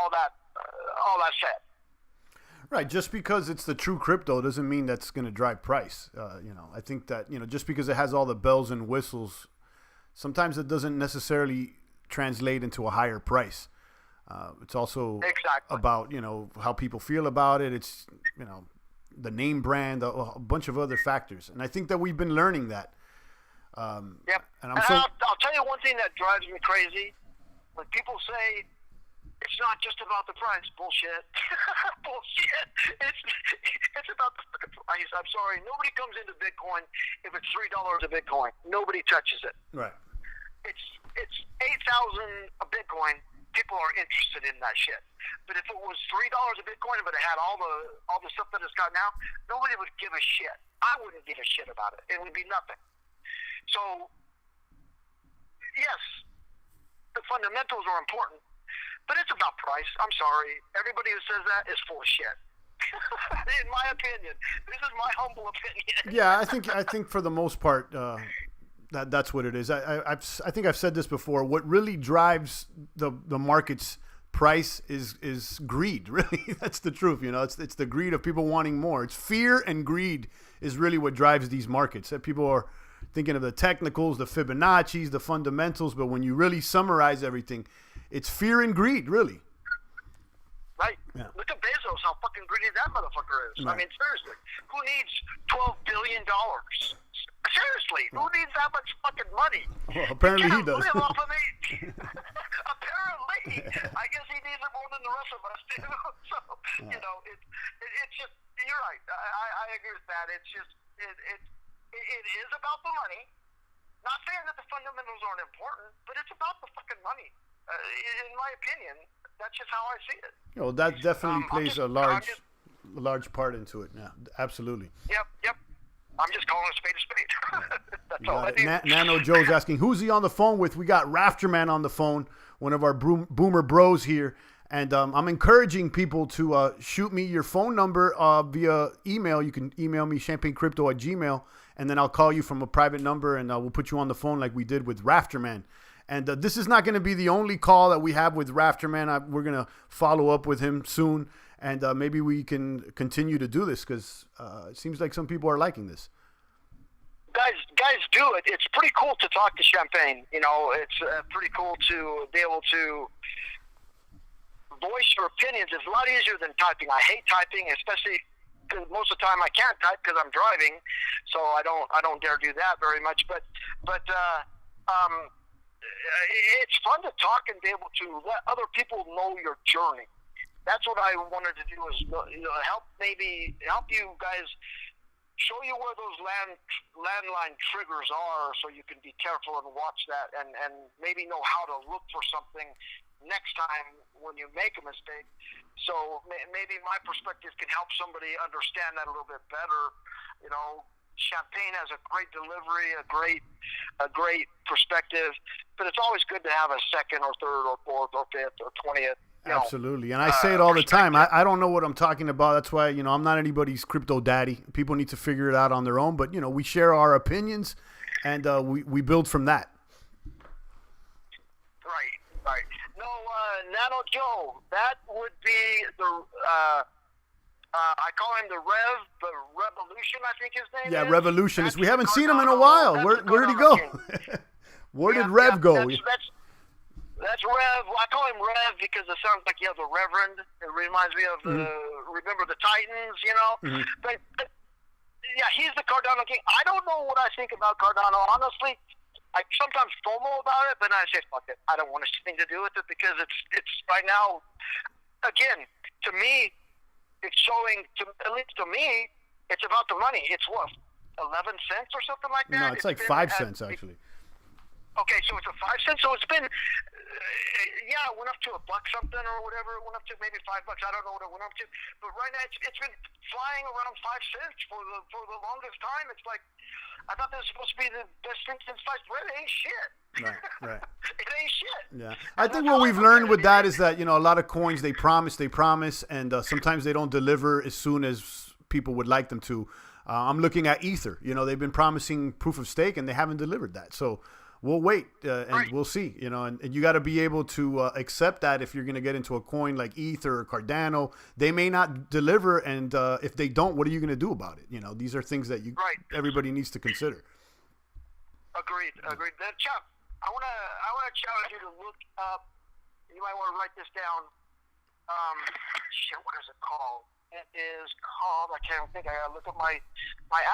all that said. Right, just because it's the true crypto doesn't mean that's going to drive price. I think that, just because it has all the bells and whistles, sometimes it doesn't necessarily translate into a higher price. It's also about, how people feel about it. It's, the name brand, a bunch of other factors. And I think that we've been learning that Yep. And And I'll tell you one thing that drives me crazy. When people say it's not just about the price, bullshit. Bullshit. It's about the fucking price. I'm sorry. Nobody comes into Bitcoin if it's $3 a Bitcoin. Nobody touches it. Right. It's 8,000 a Bitcoin. People are interested in that shit. But if it was $3 a Bitcoin, but it had all the stuff that it's got now, nobody would give a shit. I wouldn't give a shit about it. It would be nothing. So, yes, the fundamentals are important, but it's about price. I'm sorry. Everybody who says that is full of shit. In my opinion. This is my humble opinion. Yeah, I think for the most part, that's what it is. I think I've said this before. What really drives the market's price is greed. Really, that's the truth. You know, it's the greed of people wanting more. It's fear and greed is really what drives these markets. That people are thinking of the technicals, the Fibonacci's, the fundamentals, but when you really summarize everything, it's fear and greed, really. Right. Yeah. Look at Bezos, how fucking greedy that motherfucker is. Right. I mean, seriously. Who needs $12 billion? Seriously, who needs that much fucking money? Well, apparently he does. Live off of it. Apparently. I guess he needs it more than the rest of us do. So, Yeah. you know, it's just, you're right. I agree with that. It's just, it is about the money. Not saying that the fundamentals aren't important, but it's about the fucking money. In my opinion, that's just how I see it. You know, that definitely plays a large part into it. Yeah, absolutely. Yep. I'm just calling a spade a spade. That's all I do. Nano Joe's asking, who's he on the phone with? We got Rafterman on the phone, one of our boomer bros here. And I'm encouraging people to shoot me your phone number via email. You can email me champagnecrypto@gmail.com, and then I'll call you from a private number, and we'll put you on the phone like we did with Rafterman. And this is not going to be the only call that we have with Rafterman. We're going to follow up with him soon, and maybe we can continue to do this because it seems like some people are liking this. Guys do it. It's pretty cool to talk to Champagne. You know, it's pretty cool to be able to voice your opinions. It's a lot easier than typing. I hate typing, especially because most of the time I can't type because I'm driving, so I don't dare do that very much. But it's fun to talk and be able to let other people know your journey. That's what I wanted to do, is help you guys, show you where those landline triggers are, so you can be careful and watch that, and maybe know how to look for something next time when you make a mistake. So maybe my perspective can help somebody understand that a little bit better. You know, Champagne has a great delivery, a great perspective, but it's always good to have a second or third or fourth or fifth or 20th. Absolutely. And I say it all the time. I don't know what I'm talking about. That's why, I'm not anybody's crypto daddy. People need to figure it out on their own. But, we share our opinions, and we build from that. Right. No, Nano Joe, that would be the... I call him the Revolution, I think his name is. Yeah, Revolutionist. We haven't seen him in a while. Where did he go? Where did Rev go? That's Rev. I call him Rev because it sounds like you have a reverend. It reminds me of Remember the Titans, Mm-hmm. But yeah, he's the Cardano king. I don't know what I think about Cardano, honestly. I sometimes FOMO about it, but I say, fuck it. I don't want anything to do with it because it's right now, again, to me, it's showing, at least to me, it's about the money. It's what, 11 cents or something like that? No, it's like 5 cents, actually. Okay, so it's a 5 cents. So it's been, it went up to $1 something or whatever. It went up to maybe $5. I don't know what it went up to. But right now, it's been flying around 5 cents for the longest time. It's like, I thought this was supposed to be the best thing since sliced bread. It ain't shit. Right. It ain't shit. Yeah. I think what we've learned with that is that, a lot of coins, they promise, and sometimes they don't deliver as soon as people would like them to. I'm looking at Ether. They've been promising proof of stake, and they haven't delivered that. So we'll wait, and we'll see. And you got to be able to accept that if you're going to get into a coin like Ether or Cardano. They may not deliver, and if they don't, what are you going to do about it? These are things that everybody needs to consider. Agreed. Then, Chuck, I want to challenge you to look up. You might want to write this down. What is it called? It is called. I can't think. I got to look at my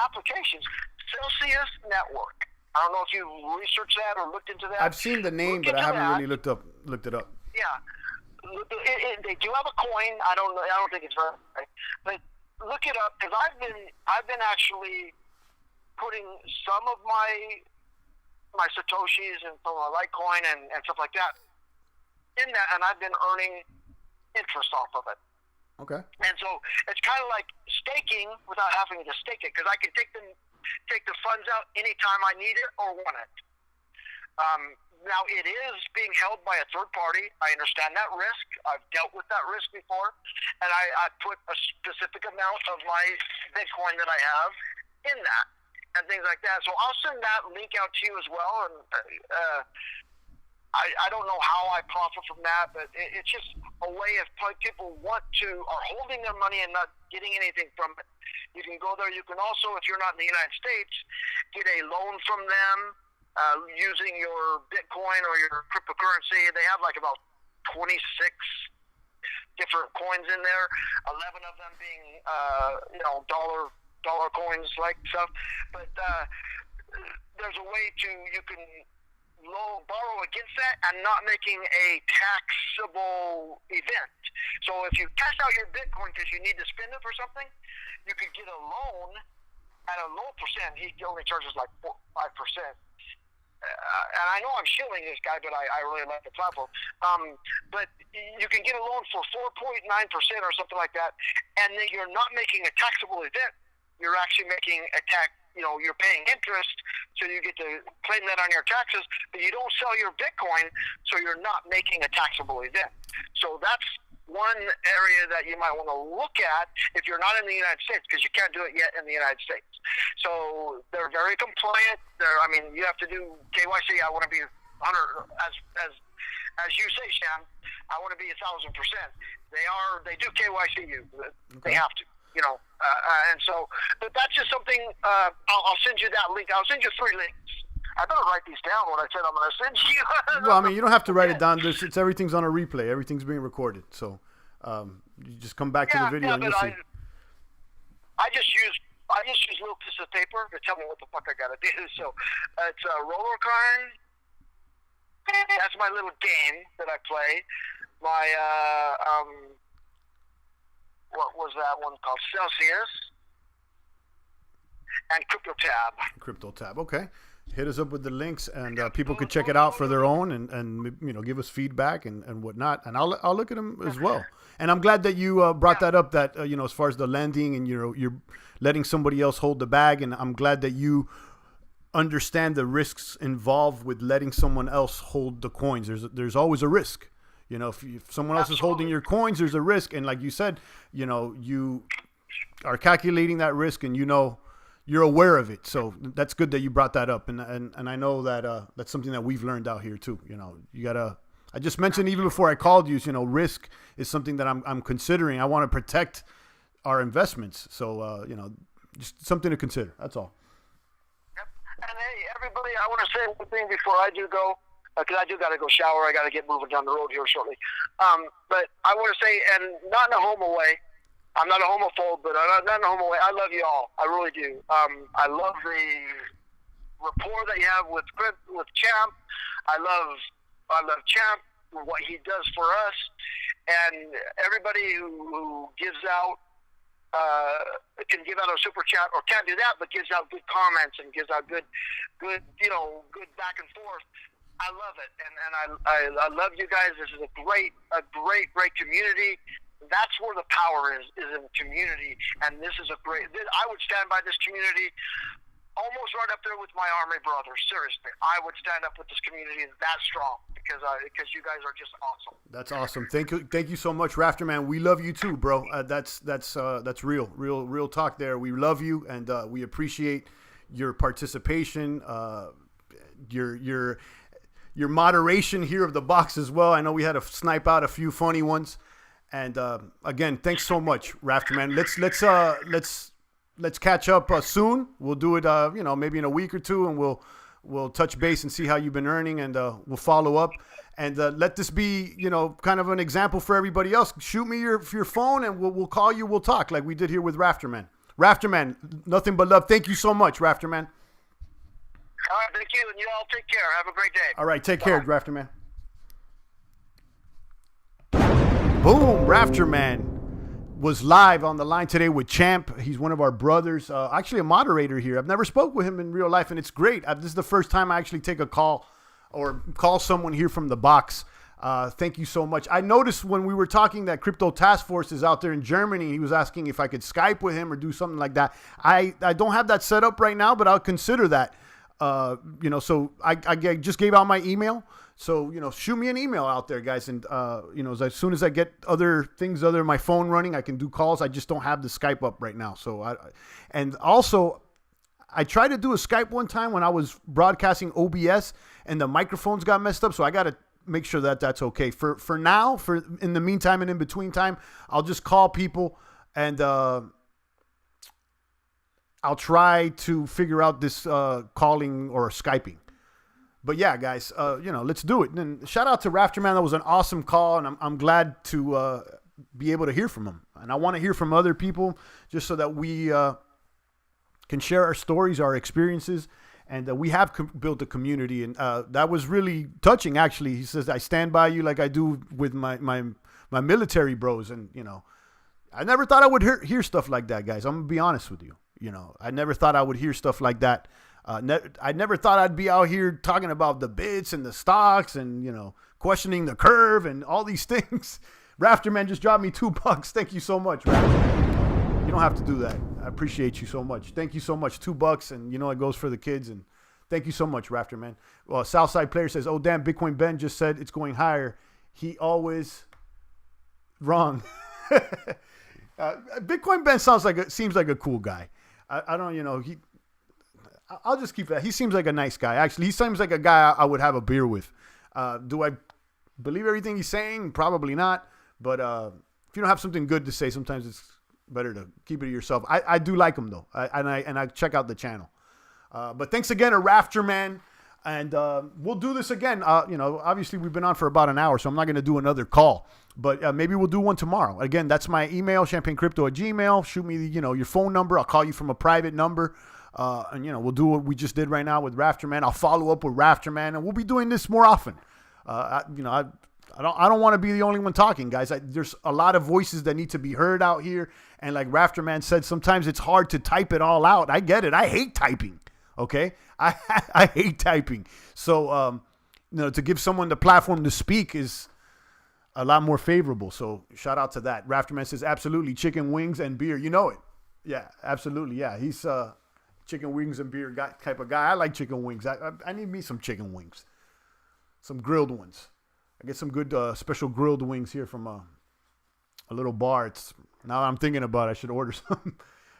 applications. Celsius Network. I don't know if you researched that or looked into that. I've seen the name, but I haven't really looked it up. Yeah, they do have a coin. I don't think it's right, but look it up, because I've been actually putting some of my Satoshis and from my Litecoin and stuff like that in that, and I've been earning interest off of it. Okay. And so it's kind of like staking without having to stake it, because I can take the funds out anytime I need it or want it. Now, it is being held by a third party. I understand that risk. I've dealt with that risk before, and I put a specific amount of my Bitcoin that I have in that and things like that. So I'll send that link out to you as well. And I don't know how I profit from that, but it's just a way if people are holding their money and not getting anything from it. You can go there. You can also, if you're not in the United States, get a loan from them. Using your Bitcoin or your cryptocurrency. They have like about 26 different coins in there, 11 of them being dollar coins like stuff. But there's a way you can borrow against that and not making a taxable event. So if you cash out your Bitcoin because you need to spend it for something, you could get a loan at a low percent. He only charges like 5%. And I know I'm shilling this guy, but I really like the platform. But you can get a loan for 4.9% or something like that, and then you're not making a taxable event. You're actually making a tax. You're paying interest, so you get to claim that on your taxes. But you don't sell your Bitcoin, so you're not making a taxable event. So that's one area that you might want to look at if you're not in the United States, because you can't do it yet in the United States. So they're very compliant. You have to do KYC. I want to be 100, as you say, Shan. I want to be 1,000%. They do KYC you. Okay. They have to. And so, but that's just something. I'll send you that link. I'll send you 3 links. I better write these down. What I said I'm going to send you. Well, you don't have to write it down. Everything's on a replay. Everything's being recorded. So you just come back to the video and you'll see. I just use little pieces of paper to tell me what the fuck I got to do. So it's a roller coin. That's my little game that I play. My what was that one called? Celsius and CryptoTab. Okay. Hit us up with the links, and people could check it out for their own, and give us feedback and whatnot. And I'll look at them as well. And I'm glad that you brought that up. That as far as the lending and you're letting somebody else hold the bag, and I'm glad that you understand the risks involved with letting someone else hold the coins. There's always a risk. If someone else is holding your coins, there's a risk. And like you said, you are calculating that risk, and you're aware of it. So that's good that you brought that up. And I know that that's something that we've learned out here too. You gotta, I just mentioned even before I called you, risk is something that I'm considering. I want to protect our investments. So, just something to consider. That's all. Yep. And hey, everybody, I want to say one thing before I do go, because I do got to go shower. I got to get moving down the road here shortly. But I want to say, and not in a homo way, I'm not a homophobe, but I'm not in a homo way. I love you all. I really do. I love the rapport that you have with Champ. I love Champ, what he does for us, and everybody who gives out can give out a super chat, or can't do that, but gives out good comments and gives out good good back and forth. I love it, and I love you guys. This is a great community. That's where the power is in community, and this is I would stand by this community almost right up there with my Army brothers. Seriously, I would stand up with this community that strong because you guys are just awesome. That's awesome. Thank you so much, Rafterman. We love you too, bro. That's real talk there. We love you, and we appreciate your participation, your moderation here of the box as well. I know we had to snipe out a few funny ones. And again, thanks so much, Rafterman. Let's catch up soon. We'll do it, maybe in a week or two, and we'll touch base and see how you've been earning, and we'll follow up. And let this be, kind of an example for everybody else. Shoot me your phone, and we'll call you. We'll talk like we did here with Rafterman. Rafterman, nothing but love. Thank you so much, Rafterman. All right, thank you, and you all take care. Have a great day. All right, take care, Rafter Man. Boom, Rafter Man was live on the line today with Champ. He's one of our brothers, actually a moderator here. I've never spoke with him in real life, and it's great. This is the first time I actually take a call or call someone here from the box. Thank you so much. I noticed when we were talking that Crypto Task Force is out there in Germany. He was asking if I could Skype with him or do something like that. I don't have that set up right now, but I'll consider that. So I just gave out my email. So, shoot me an email out there, guys. And, as soon as I get other things other than my phone running, I can do calls. I just don't have the Skype up right now. So, I tried to do a Skype one time when I was broadcasting OBS and the microphones got messed up. So I got to make sure that that's okay. For now, in the meantime and in between time, I'll just call people and I'll try to figure out this calling or Skyping. But yeah, guys, let's do it. And shout out to Rafter Man. That was an awesome call, and I'm glad to be able to hear from him. And I want to hear from other people just so that we can share our stories, our experiences, and we have built a community. And that was really touching, actually. He says, I stand by you like I do with my military bros. And, I never thought I would hear stuff like that, guys. I'm going to be honest with you. I never thought I would hear stuff like that. I never thought I'd be out here talking about the bits and the stocks and, questioning the curve and all these things. Rafter Man just dropped me $2. Thank you so much, Rafter Man. You don't have to do that. I appreciate you so much. Thank you so much. $2, and it goes for the kids. And thank you so much, Rafter Man. Well, Southside Player says, "Oh damn, Bitcoin Ben just said it's going higher. He always wrong." Bitcoin Ben seems like a cool guy. I don't, I'll just keep that. He seems like a nice guy. Actually, he seems like a guy I would have a beer with. Do I believe everything he's saying? Probably not. But if you don't have something good to say, sometimes it's better to keep it to yourself. I do like him though, and I check out the channel. But thanks again to Rafter Man, and we'll do this again. Obviously we've been on for about an hour, so I'm not going to do another call. But maybe we'll do one tomorrow. Again, that's my email, champagnecrypto@gmail. Shoot me, your phone number. I'll call you from a private number. And we'll do what we just did right now with Rafter Man. I'll follow up with Rafter Man, and we'll be doing this more often. I don't want to be the only one talking, guys. There's a lot of voices that need to be heard out here. And like Rafter Man said, sometimes it's hard to type it all out. I get it. I hate typing. Okay. I hate typing. So, to give someone the platform to speak is a lot more favorable. So shout out to that. Rafter Man says, absolutely. Chicken wings and beer. You know it. Yeah, absolutely. Yeah. He's, chicken wings and beer type of guy. I like chicken wings. I need me some chicken wings, some grilled ones. I get some good special grilled wings here from a little bar. Now I'm thinking about it, I should order some.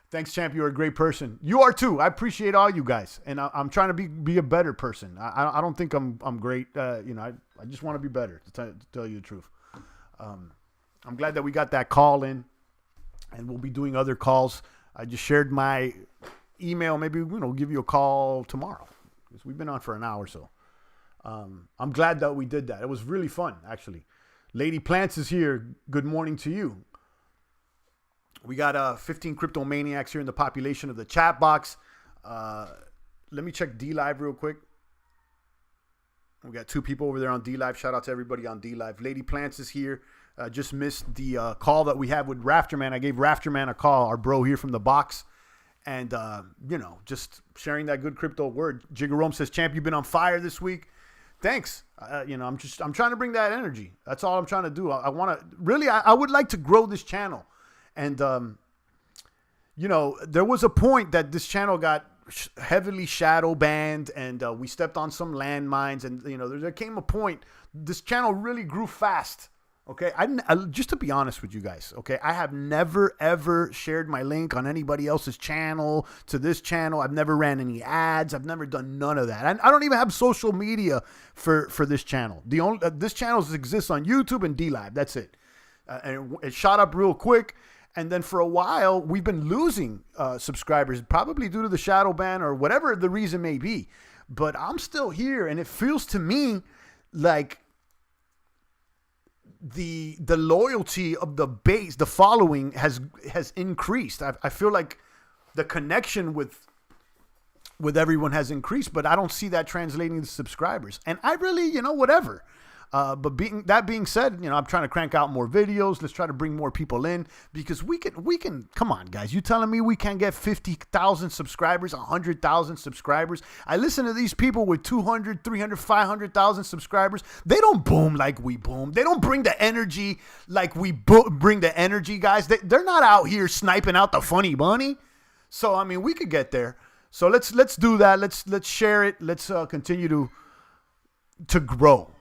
Thanks, Champ. You're a great person. You are too. I appreciate all you guys, and I'm trying to be a better person. I don't think I'm great. I just want to be better. To tell you the truth, I'm glad that we got that call in, and we'll be doing other calls. I just shared my email. Maybe give you a call tomorrow, because we've been on for an hour. So I'm glad that we did that. It was really fun, actually. Lady Plants is here. Good morning to you. We got 15 crypto maniacs here in the population of the chat box. Let me check D Live real quick. We got 2 people over there on D Live. Shout out to everybody on D Live. Lady Plants is here. Just missed the call that we had with Rafter Man. I gave Rafter Man a call, our bro here from the box. And, just sharing that good crypto word. Jiggerome says, Champ, you've been on fire this week. Thanks. I'm trying to bring that energy. That's all I'm trying to do. I want to really, I would like to grow this channel. And, there was a point that this channel got heavily shadow banned, and we stepped on some landmines. And, there came a point, this channel really grew fast. Okay, just to be honest with you guys, okay, I have never, ever shared my link on anybody else's channel to this channel. I've never ran any ads. I've never done none of that. I don't even have social media for this channel. This channel exists on YouTube and DLive. That's it. And it shot up real quick. And then for a while, we've been losing subscribers, probably due to the shadow ban or whatever the reason may be. But I'm still here, and it feels to me like the loyalty of the base, the following has increased. I feel like the connection with with everyone has increased, but I don't see that translating to subscribers. And I really, whatever. But that being said, I'm trying to crank out more videos. Let's try to bring more people in, because we can, come on, guys. You telling me we can't get 50,000 subscribers, 100,000 subscribers? I listen to these people with 200, 300, 500,000 subscribers. They don't boom like we boom. They don't bring the energy like we bring the energy, guys. They're not out here sniping out the funny money. So, I mean, we could get there. So let's do that. Let's share it. Let's continue to grow.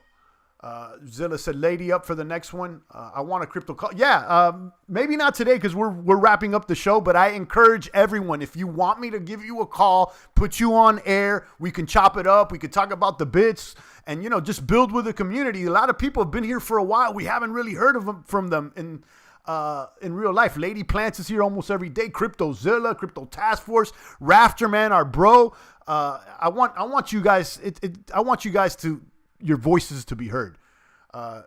Zilla said, "Lady up for the next one." I want a crypto call. Yeah, maybe not today because we're wrapping up the show. But I encourage everyone, if you want me to give you a call, put you on air, we can chop it up. We could talk about the bits and just build with the community. A lot of people have been here for a while. We haven't really heard from them in real life. Lady Plants is here almost every day. Crypto Zilla, Crypto Task Force, Rafterman, our bro. I want you guys. I want you guys to. Your voices to be heard. I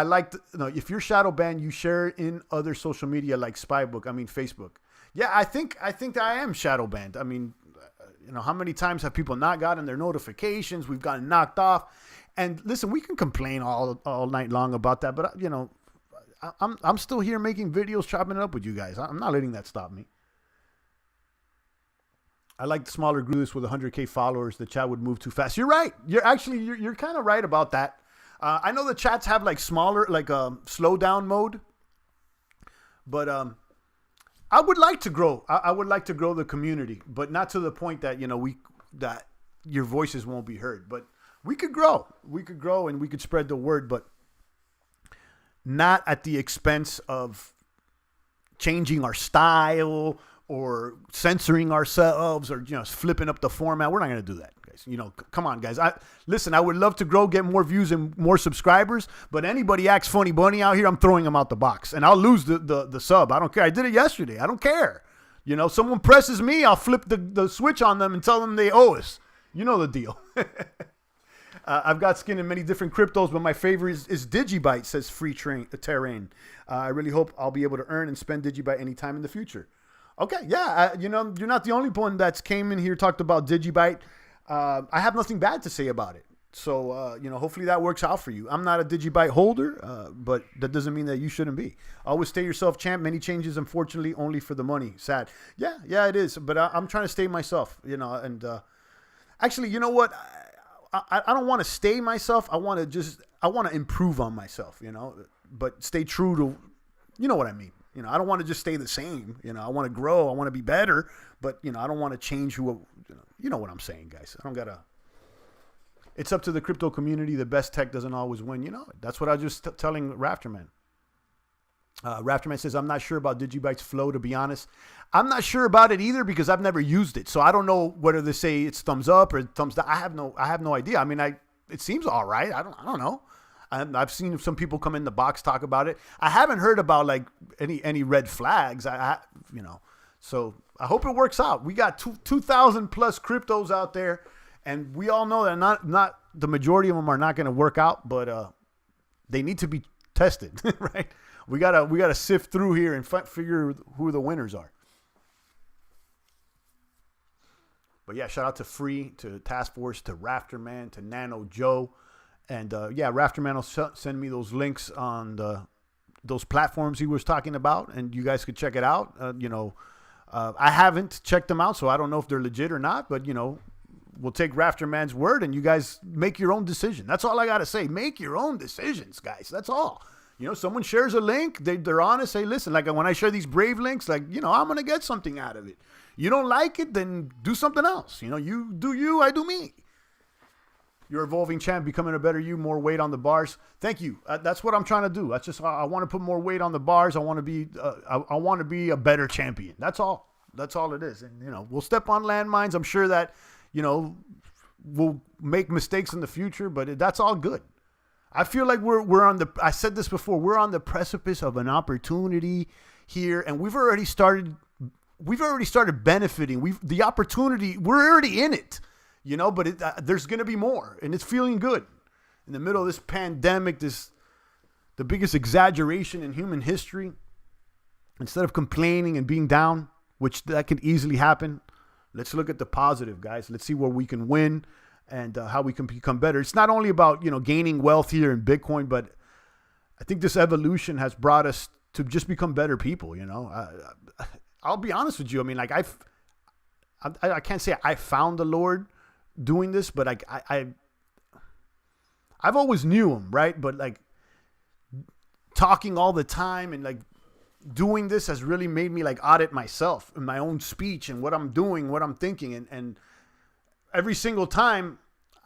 like if you're shadow banned, you share it in other social media like Facebook. Yeah, I think that I am shadow banned. I mean, how many times have people not gotten their notifications? We've gotten knocked off. And listen, we can complain all night long about that, but I'm still here making videos, chopping it up with you guys. I'm not letting that stop me. I like the smaller groups with 100K followers. The chat would move too fast. You're right. You're kind of right about that. I know the chats have like smaller, like slow down mode. But I would like to grow. I would like to grow the community, but not to the point that that your voices won't be heard. But we could grow. We could grow and we could spread the word, but not at the expense of changing our style or censoring ourselves or flipping up the format. We're not going to do that, guys. Come on, guys. I would love to grow, get more views and more subscribers, but anybody acts funny bunny out here, I'm throwing them out the box and I'll lose the sub. I don't care. I did it yesterday. I don't care. Someone presses me, I'll flip the switch on them and tell them they owe us. You know the deal. I've got skin in many different cryptos, but my favorite is Digibyte, says Free Terrain. I really hope I'll be able to earn and spend Digibyte anytime in the future. Okay, yeah, you're not the only one that's came in here, talked about Digibyte. I have nothing bad to say about it. So, hopefully that works out for you. I'm not a Digibyte holder, but that doesn't mean that you shouldn't be. Always stay yourself, champ. Many changes, unfortunately, only for the money. Sad. Yeah, it is. But I'm trying to stay myself, and actually, you know what? I don't want to stay myself. I want to improve on myself, but stay true to, you know what I mean? I don't want to just stay the same. I want to grow. I want to be better, but, I don't want to change who, you know what I'm saying, guys. I don't got to. It's up to the crypto community. The best tech doesn't always win. That's what I was just telling Rafterman. Rafterman says, I'm not sure about Digibyte's flow, to be honest. I'm not sure about it either because I've never used it. So I don't know whether they say it's thumbs up or thumbs down. I have no idea. I mean, it seems all right. I don't know. I've seen some people come in the box talk about it. I haven't heard about like any red flags. So I hope it works out. We got 2,000 plus cryptos out there, and we all know that not the majority of them are not going to work out, but they need to be tested, right? We gotta sift through here and figure who the winners are. But yeah, shout out to Free, to Task Force, to Rafterman, to Nano Joe. And Rafterman will send me those links on those platforms he was talking about, and you guys could check it out. I haven't checked them out, so I don't know if they're legit or not, but, we'll take Rafterman's word, and you guys make your own decision. That's all I got to say. Make your own decisions, guys. That's all. Someone shares a link, they're honest, say, listen, like when I share these Brave links, like, I'm going to get something out of it. You don't like it, then do something else. You do you, I do me. You're evolving, champ, becoming a better you, more weight on the bars. Thank you. That's what I'm trying to do. That's just, I want to put more weight on the bars. I want to be a better champion. That's all. That's all it is. And, we'll step on landmines. I'm sure that, we'll make mistakes in the future, but that's all good. I feel like I said this before, we're on the precipice of an opportunity here, and we've already started benefiting. We're already in it. But there's going to be more, and it's feeling good. In the middle of this pandemic, the biggest exaggeration in human history, instead of complaining and being down, which that could easily happen, Let's look at the positive, guys. Let's see where we can win and how we can become better. It's not only about, gaining wealth here in Bitcoin, but I think this evolution has brought us to just become better people. I'll be honest with you. I mean, like I can't say I found the Lord doing this, but I've always knew him, right? But like talking all the time and like doing this has really made me like audit myself in my own speech and what I'm doing, what I'm thinking. And every single time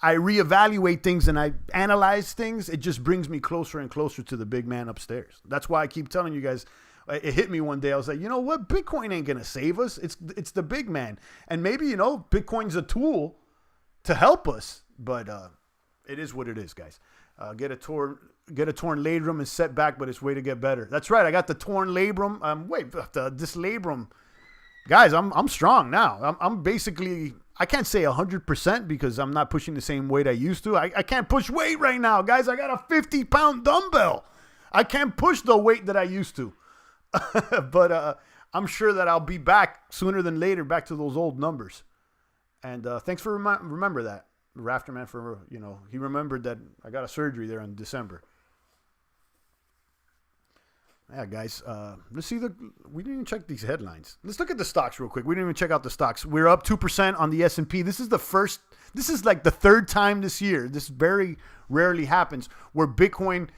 I reevaluate things and I analyze things, it just brings me closer and closer to the big man upstairs. That's why I keep telling you guys, it hit me one day. I was like, you know what? Bitcoin ain't going to save us. It's the big man. And maybe, Bitcoin's a tool to help us, but it is what it is, guys. Get a torn labrum is set back, but it's way to get better. That's right. I got the torn labrum. This labrum, guys. I'm strong now. I'm basically, I can't say 100% because I'm not pushing the same weight I used to. I can't push weight right now, guys. I got a 50-pound dumbbell. I can't push the weight that I used to. But I'm sure that I'll be back sooner than later, back to those old numbers. And thanks for remember that. Rafterman, for he remembered that I got a surgery there in December. Yeah, guys, let's see we didn't even check these headlines. Let's look at the stocks real quick. We didn't even check out the stocks. We're up 2% on the S&P. This is like the third time this year. This very rarely happens where Bitcoin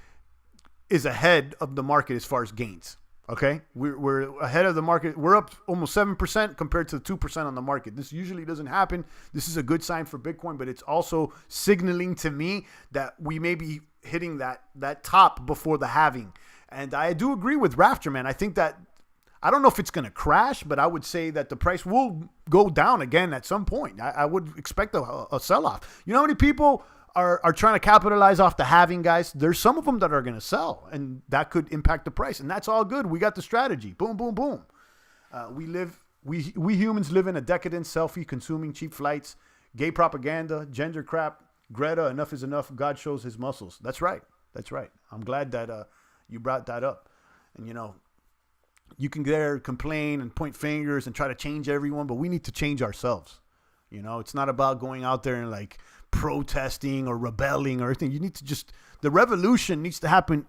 is ahead of the market as far as gains. Okay, we're ahead of the market. We're up almost 7% compared to 2% on the market. This usually doesn't happen. This is a good sign for Bitcoin, but it's also signaling to me that we may be hitting that top before the halving. And I do agree with Rafterman. I think that, I don't know if it's going to crash, but I would say that the price will go down again at some point. I would expect a sell-off. You know how many people are trying to capitalize off the halving, guys? There's some of them that are going to sell, and that could impact the price. And that's all good. We got the strategy. Boom, boom, boom. We humans live in a decadent, selfie-consuming, cheap flights, gay propaganda, gender crap, Greta, enough is enough. God shows his muscles. That's right. That's right. I'm glad that you brought that up. And, you can there complain and point fingers and try to change everyone, but we need to change ourselves. It's not about going out there and like protesting or rebelling or anything. You need to the revolution needs to happen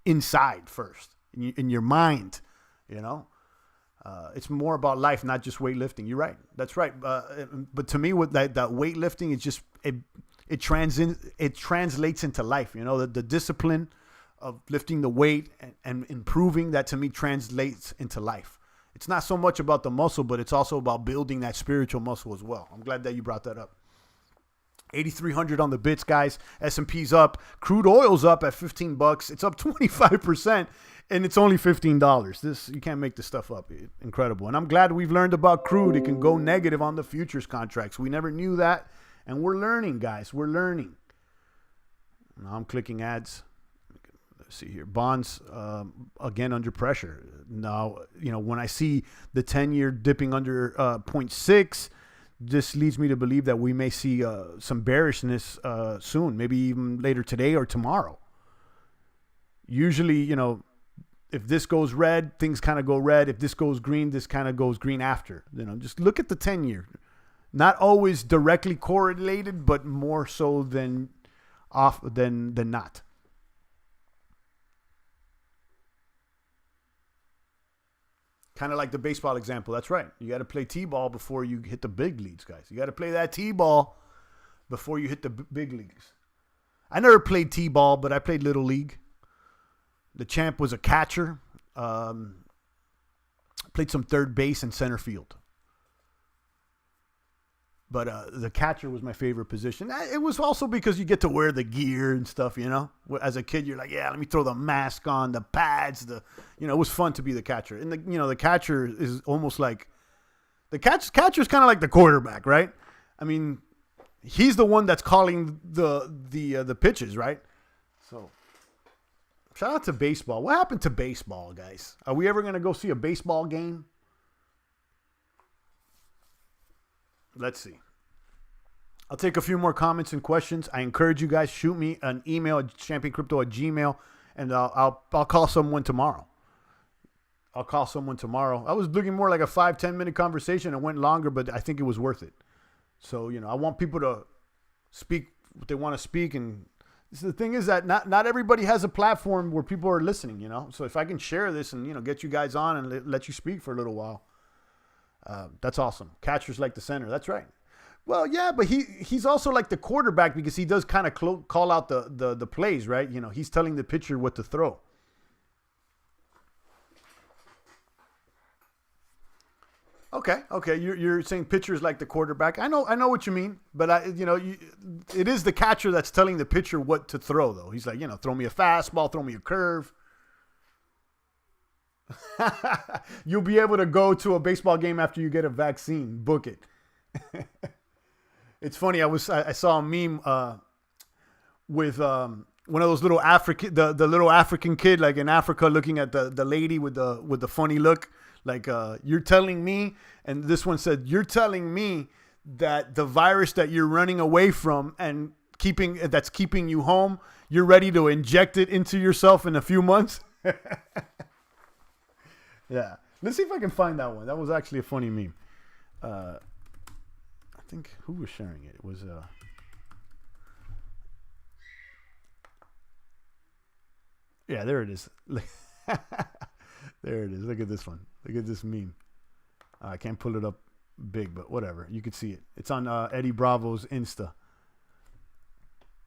inside first, in your mind. It's more about life, not just weightlifting. You're right. That's right. But to me, with that weightlifting, it's just, it translates into life. The discipline of lifting the weight and improving that, to me, translates into life. It's not so much about the muscle, but it's also about building that spiritual muscle as well. I'm glad that you brought that up. 8,300 on the bits, guys. S&P's up. Crude oil's up at $15. It's up 25%, and it's only $15. You can't make this stuff up. Incredible. And I'm glad we've learned about crude. It can go negative on the futures contracts. We never knew that, and we're learning, guys. We're learning. Now I'm clicking ads. Let's see here. Bonds, again, under pressure. Now, when I see the 10-year dipping under 0.6, this leads me to believe that we may see some bearishness soon, maybe even later today or tomorrow. Usually, if this goes red, things kind of go red. If this goes green, this kind of goes green after. Just look at the 10-year. Not always directly correlated, but more so than not. Kind of like the baseball example. That's right. You got to play T-ball before you hit the big leagues, guys. You got to play that T-ball before you hit the big leagues. I never played T-ball, but I played Little League. The champ was a catcher. Played some third base and center field. But the catcher was my favorite position. It was also because you get to wear the gear and stuff, As a kid, you're like, yeah, let me throw the mask on, the pads, it was fun to be the catcher. And, the catcher is almost like, the catcher's kind of like the quarterback, right? I mean, he's the one that's calling the pitches, right? So, shout out to baseball. What happened to baseball, guys? Are we ever going to go see a baseball game? Let's see. I'll take a few more comments and questions. I encourage you guys, shoot me an email at championcrypto@gmail.com, and I'll call someone tomorrow. I'll call someone tomorrow. I was looking more like a 5-10 minute conversation. It went longer, but I think it was worth it. So, I want people to speak what they want to speak. And the thing is that not everybody has a platform where people are listening, So if I can share this and, get you guys on and let you speak for a little while, that's awesome. Catcher's like the center. That's right. Well, yeah, but he's also like the quarterback because he does kind of call out the plays, right? He's telling the pitcher what to throw. Okay. You're saying pitcher is like the quarterback. I know what you mean, but it is the catcher that's telling the pitcher what to throw, though. He's like, throw me a fastball, throw me a curve. You'll be able to go to a baseball game after you get a vaccine. Book it. It's funny. I saw a meme with one of those little the little African kid like in Africa looking at the lady with the funny look. Like, you're telling me, and this one said, you're telling me that the virus that you're running away from and that's keeping you home, you're ready to inject it into yourself in a few months? Yeah. Let's see if I can find that one. That was actually a funny meme. I think who was sharing it? It was, yeah, there it is. There it is. Look at this one. Look at this meme. I can't pull it up big, but whatever. You can see it. It's on Eddie Bravo's Insta.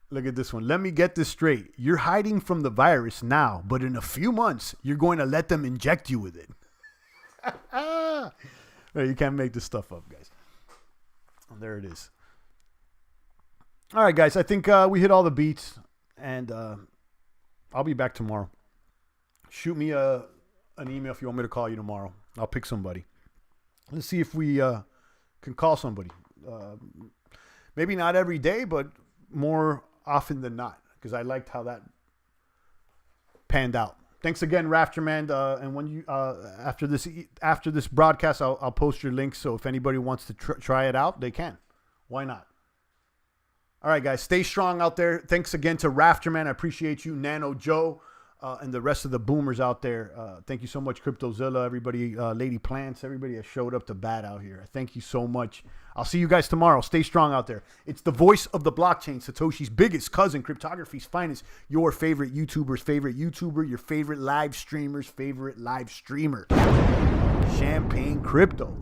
Look at this one. Let me get this straight. You're hiding from the virus now, but in a few months, you're going to let them inject you with it. You can't make this stuff up, guys. There it is. All right, guys. I think we hit all the beats, and I'll be back tomorrow. Shoot me an email if you want me to call you tomorrow. I'll pick somebody. Let's see if we can call somebody. Maybe not every day, but more often than not, because I liked how that panned out. Thanks again, Rafterman. And when you after this broadcast, I'll post your links. So if anybody wants to try it out, they can. Why not? All right, guys, stay strong out there. Thanks again to Rafterman. I appreciate you, Nano Joe. And the rest of the boomers out there. Thank you so much, CryptoZilla, everybody, Lady Plants, everybody that showed up to bat out here. Thank you so much. I'll see you guys tomorrow. Stay strong out there. It's the voice of the blockchain, Satoshi's biggest cousin, cryptography's finest, your favorite YouTuber's favorite YouTuber, your favorite live streamer's favorite live streamer. Champagne Crypto.